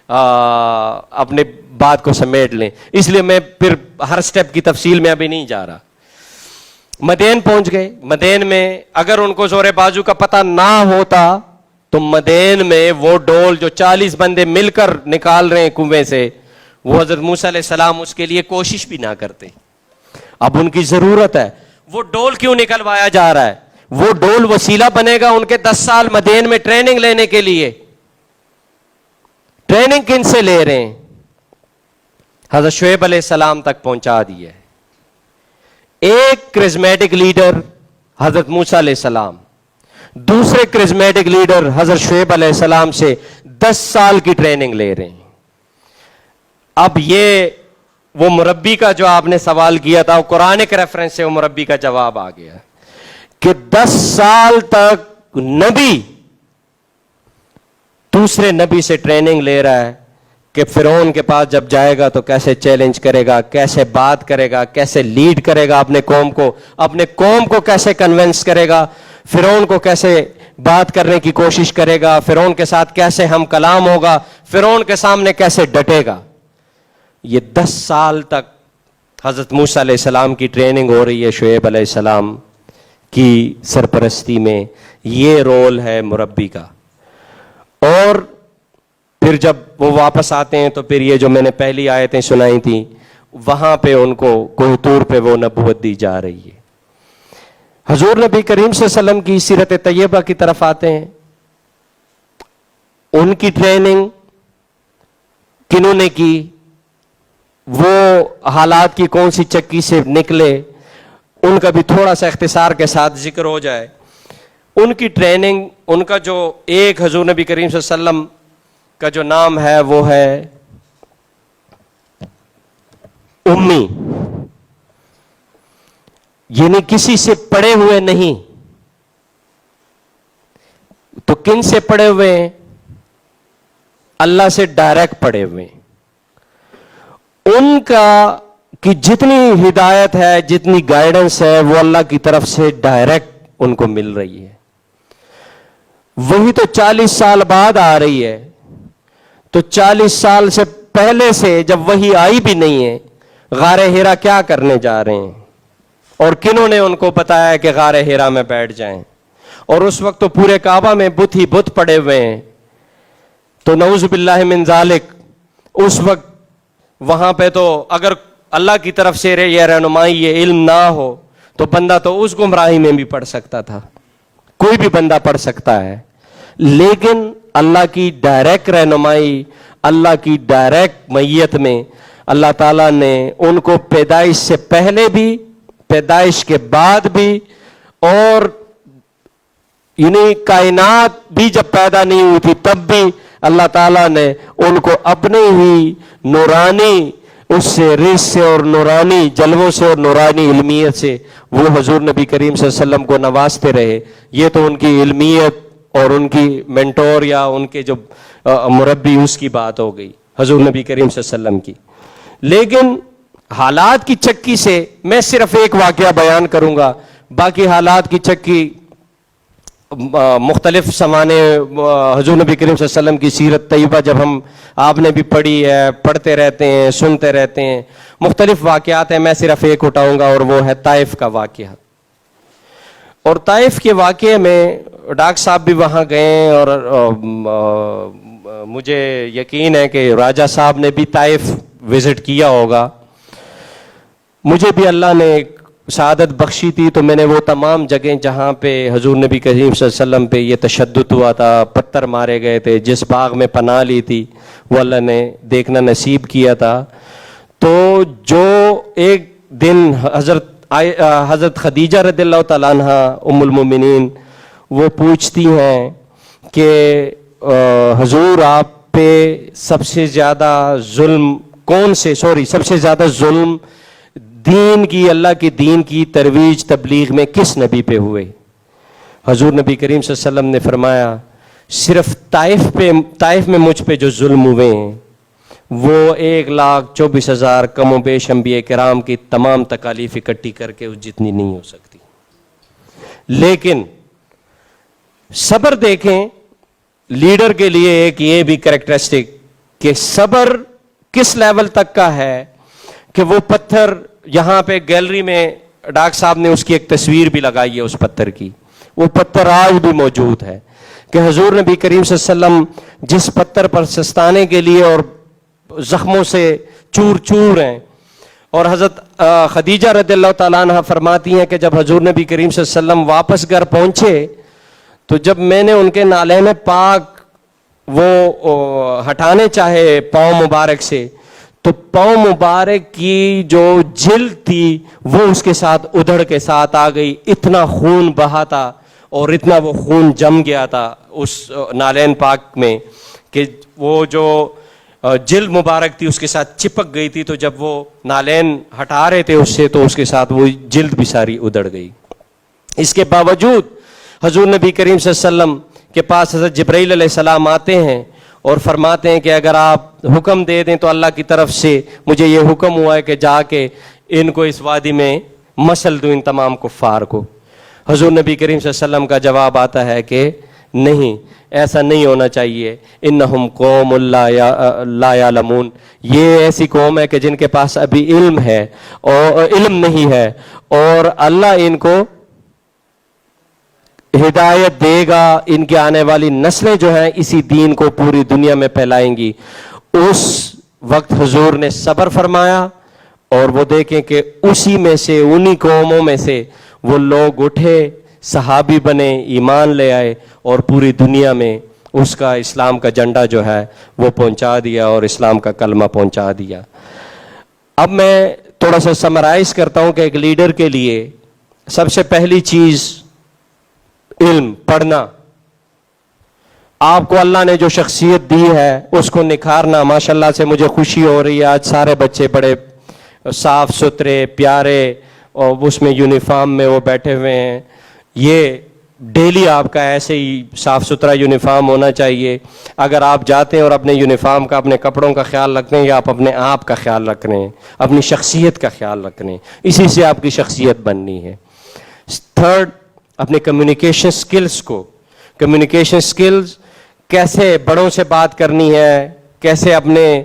اپنے بات کو سمیٹ لیں. اس لیے میں پھر ہر سٹیپ کی تفصیل میں ابھی نہیں جا رہا. مدین پہنچ گئے. مدین میں اگر ان کو زور بازو کا پتہ نہ ہوتا تو مدین میں وہ ڈول جو 40 بندے مل کر نکال رہے ہیں کنویں سے, وہ حضرت موسیٰ علیہ السلام اس کے لیے کوشش بھی نہ کرتے. اب ان کی ضرورت ہے. وہ ڈول کیوں نکلوایا جا رہا ہے؟ وہ ڈول وسیلہ بنے گا ان کے 10 سال مدین میں ٹریننگ لینے کے لیے. ٹریننگ کن سے لے رہے ہیں؟ حضرت شعیب علیہ السلام تک پہنچا دیے. ایک کرزمیٹک لیڈر حضرت موسیٰ علیہ السلام, دوسرے کرزمیٹک لیڈر حضرت شعیب علیہ السلام سے 10 سال کی ٹریننگ لے رہے ہیں. اب یہ وہ مربی کا جو آپ نے سوال کیا تھا، وہ قرآنک ریفرنس سے وہ مربی کا جواب آ گیا کہ 10 سال تک نبی دوسرے نبی سے ٹریننگ لے رہا ہے کہ فرعون کے پاس جب جائے گا تو کیسے چیلنج کرے گا، کیسے بات کرے گا، کیسے لیڈ کرے گا اپنے قوم کو کیسے کنونس کرے گا، فرعون کو کیسے بات کرنے کی کوشش کرے گا، فرعون کے ساتھ کیسے ہم کلام ہوگا، فرعون کے سامنے کیسے ڈٹے گا. یہ 10 سال تک حضرت موسیٰ علیہ السلام کی ٹریننگ ہو رہی ہے. شعیب علیہ السلام کی سرپرستی میں یہ رول ہے مربی کا. اور پھر جب وہ واپس آتے ہیں تو پھر یہ جو میں نے پہلی آیتیں سنائی تھیں وہاں پہ ان کو کوہ طور پہ وہ نبوت دی جا رہی ہے. حضور نبی کریم صلی اللہ علیہ وسلم کی سیرت طیبہ کی طرف آتے ہیں. ان کی ٹریننگ کنہوں نے کی، وہ حالات کی کون سی چکی سے نکلے، ان کا بھی تھوڑا سا اختصار کے ساتھ ذکر ہو جائے. ان کی ٹریننگ، ان کا جو ایک حضور نبی کریم صلی اللہ علیہ وسلم کا جو نام ہے وہ ہے امی، یعنی کسی سے پڑھے ہوئے نہیں. تو کن سے پڑھے ہوئے ہیں؟ اللہ سے ڈائریکٹ پڑھے ہوئے ہیں. ان کا کی جتنی ہدایت ہے، جتنی گائیڈنس ہے، وہ اللہ کی طرف سے ڈائریکٹ ان کو مل رہی ہے. وہی تو 40 سال بعد آ رہی ہے. تو 40 سال سے پہلے سے جب وہی آئی بھی نہیں ہے، غار ہیرا کیا کرنے جا رہے ہیں؟ اور کنہوں نے ان کو بتایا کہ غار ہیرا میں بیٹھ جائیں؟ اور اس وقت تو پورے کعبہ میں بت ہی بت پڑے ہوئے ہیں. تو نعوذ باللہ من ذالک، اس وقت وہاں پہ تو اگر اللہ کی طرف سے یہ رہنمائی، یہ علم نہ ہو تو بندہ تو اس گمراہی میں بھی پڑھ سکتا تھا. کوئی بھی بندہ پڑھ سکتا ہے. لیکن اللہ کی ڈائریکٹ رہنمائی، اللہ کی ڈائریکٹ میت میں اللہ تعالیٰ نے ان کو پیدائش سے پہلے بھی، پیدائش کے بعد بھی، اور یعنی کائنات بھی جب پیدا نہیں ہوئی تھی تب بھی اللہ تعالیٰ نے ان کو اپنے ہی نورانی اس سے رزق سے اور نورانی جلووں سے اور نورانی علمیت سے وہ حضور نبی کریم صلی اللہ علیہ وسلم کو نوازتے رہے. یہ تو ان کی علمیت اور ان کی مینٹور یا ان کے جو مربی، اس کی بات ہو گئی حضور نبی کریم صلی اللہ علیہ وسلم کی. لیکن حالات کی چکی سے میں صرف ایک واقعہ بیان کروں گا، باقی حالات کی چکی مختلف زمانے حضور نبی کریم صلی اللہ علیہ وسلم کی سیرت طیبہ جب آپ نے بھی پڑھی ہے، پڑھتے رہتے ہیں، سنتے رہتے ہیں، مختلف واقعات ہیں. میں صرف ایک اٹھاؤں گا اور وہ ہے طائف کا واقعہ. اور طائف کے واقعے میں ڈاکٹر صاحب بھی وہاں گئے، اور مجھے یقین ہے کہ راجہ صاحب نے بھی طائف وزٹ کیا ہوگا. مجھے بھی اللہ نے سعادت بخشی تھی تو میں نے وہ تمام جگہیں جہاں پہ حضور نبی کریم صلی اللہ علیہ وسلم پہ یہ تشدد ہوا تھا، پتھر مارے گئے تھے، جس باغ میں پناہ لی تھی وہ اللہ نے دیکھنا نصیب کیا تھا. تو جو ایک دن حضرت خدیجہ رضی اللہ تعالیٰ عنہ ام المومنین وہ پوچھتی ہیں کہ حضور آپ پہ سب سے زیادہ ظلم سب سے زیادہ ظلم دین کی، اللہ کے دین کی ترویج تبلیغ میں کس نبی پہ ہوئے؟ حضور نبی کریم صلی اللہ علیہ وسلم نے فرمایا صرف طائف میں مجھ پہ جو ظلم ہوئے ہیں وہ 1,24,000 کم و بیش انبیاء کرام کی تمام تکالیف اکٹھی کر کے اس جتنی نہیں ہو سکتی. لیکن صبر دیکھیں، لیڈر کے لیے ایک یہ بھی کریکٹرسٹک کہ صبر کس لیول تک کا ہے کہ وہ پتھر یہاں پہ گیلری میں ڈاکٹر صاحب نے اس کی ایک تصویر بھی لگائی ہے اس پتھر کی. وہ پتھر آج بھی موجود ہے کہ حضور نبی کریم صلی اللہ علیہ وسلم جس پتھر پر سستانے کے لیے اور زخموں سے چور چور ہیں. اور حضرت خدیجہ رضی اللہ تعالیٰ عنہ فرماتی ہیں کہ جب حضور نبی کریم صلی اللہ علیہ وسلم واپس گھر پہنچے تو جب میں نے ان کے نالین پاک وہ ہٹانے چاہے پاؤں مبارک سے تو پاؤں مبارک کی جو جلد تھی وہ اس کے ساتھ ادھڑ کے ساتھ آ گئی. اتنا خون بہا تھا اور اتنا وہ خون جم گیا تھا اس نالین پاک میں کہ وہ جو جلد مبارک تھی اس کے ساتھ چپک گئی تھی، تو جب وہ نالین ہٹا رہے تھے اس سے تو اس کے ساتھ وہ جلد بھی ساری ادڑ گئی۔ اس کے باوجود حضور نبی کریم صلی اللہ علیہ وسلم کے پاس حضرت جبرائیل علیہ السلام آتے ہیں اور فرماتے ہیں کہ اگر آپ حکم دے دیں تو اللہ کی طرف سے مجھے یہ حکم ہوا ہے کہ جا کے ان کو اس وادی میں مسل دوں، ان تمام کفار کو۔ حضور نبی کریم صلی اللہ علیہ وسلم کا جواب آتا ہے کہ نہیں، ایسا نہیں ہونا چاہیے، انہم قوم لا یعلمون، یہ ایسی قوم ہے کہ جن کے پاس ابھی علم ہے اور علم نہیں ہے، اور اللہ ان کو ہدایت دے گا، ان کی آنے والی نسلیں جو ہیں اسی دین کو پوری دنیا میں پھیلائیں گی۔ اس وقت حضور نے صبر فرمایا، اور وہ دیکھیں کہ اسی میں سے، انہی قوموں میں سے وہ لوگ اٹھے، صحابی بنے، ایمان لے آئے، اور پوری دنیا میں اس کا اسلام کا جھنڈا جو ہے وہ پہنچا دیا اور اسلام کا کلمہ پہنچا دیا۔ اب میں تھوڑا سا سمرائز کرتا ہوں کہ ایک لیڈر کے لیے سب سے پہلی چیز علم، پڑھنا۔ آپ کو اللہ نے جو شخصیت دی ہے اس کو نکھارنا۔ ماشاءاللہ سے مجھے خوشی ہو رہی ہے، آج سارے بچے بڑے صاف ستھرے پیارے اور اس میں یونیفارم میں وہ بیٹھے ہوئے ہیں۔ یہ ڈیلی آپ کا ایسے ہی صاف ستھرا یونیفارم ہونا چاہیے۔ اگر آپ جاتے ہیں اور اپنے یونیفارم کا، اپنے کپڑوں کا خیال رکھتے ہیں، یا آپ اپنے آپ کا خیال رکھ رہے ہیں، اپنی شخصیت کا خیال رکھ رہے ہیں، اسی سے آپ کی شخصیت بننی ہے۔ تھرڈ، اپنے کمیونیکیشن سکلز کو، کمیونیکیشن سکلز کیسے بڑوں سے بات کرنی ہے، کیسے اپنے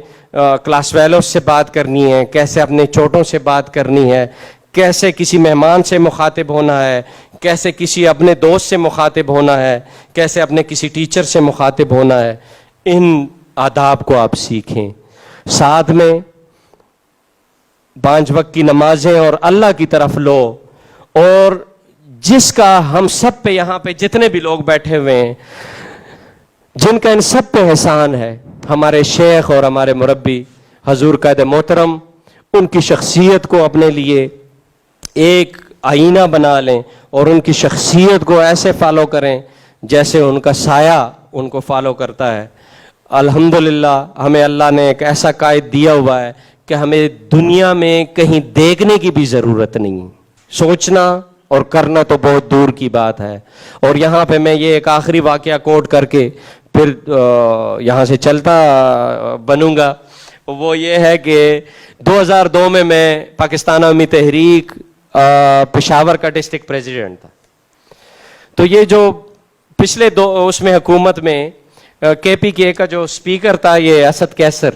کلاس فیلوز سے بات کرنی ہے، کیسے اپنے چھوٹوں سے بات کرنی ہے، کیسے کسی مہمان سے مخاطب ہونا ہے، کیسے کسی اپنے دوست سے مخاطب ہونا ہے، کیسے اپنے کسی ٹیچر سے مخاطب ہونا ہے، ان آداب کو آپ سیکھیں۔ ساتھ میں 5 وقت کی نمازیں اور اللہ کی طرف لو، اور جس کا ہم سب پہ، یہاں پہ جتنے بھی لوگ بیٹھے ہوئے ہیں، جن کا ان سب پہ احسان ہے، ہمارے شیخ اور ہمارے مربی حضور قائد محترم، ان کی شخصیت کو اپنے لیے ایک آئینہ بنا لیں اور ان کی شخصیت کو ایسے فالو کریں جیسے ان کا سایہ ان کو فالو کرتا ہے۔ الحمدللہ ہمیں اللہ نے ایک ایسا قائد دیا ہوا ہے کہ ہمیں دنیا میں کہیں دیکھنے کی بھی ضرورت نہیں، سوچنا اور کرنا تو بہت دور کی بات ہے۔ اور یہاں پہ میں یہ ایک آخری واقعہ کوٹ کر کے پھر یہاں سے چلتا بنوں گا، وہ یہ ہے کہ 2002 میں پاکستان عوامی تحریک پشاور کا ڈسٹرکٹ پریزیڈنٹ تھا۔ تو یہ جو پچھلے اس میں حکومت میں کے پی کے کا جو اسپیکر تھا، یہ اسد کیسر،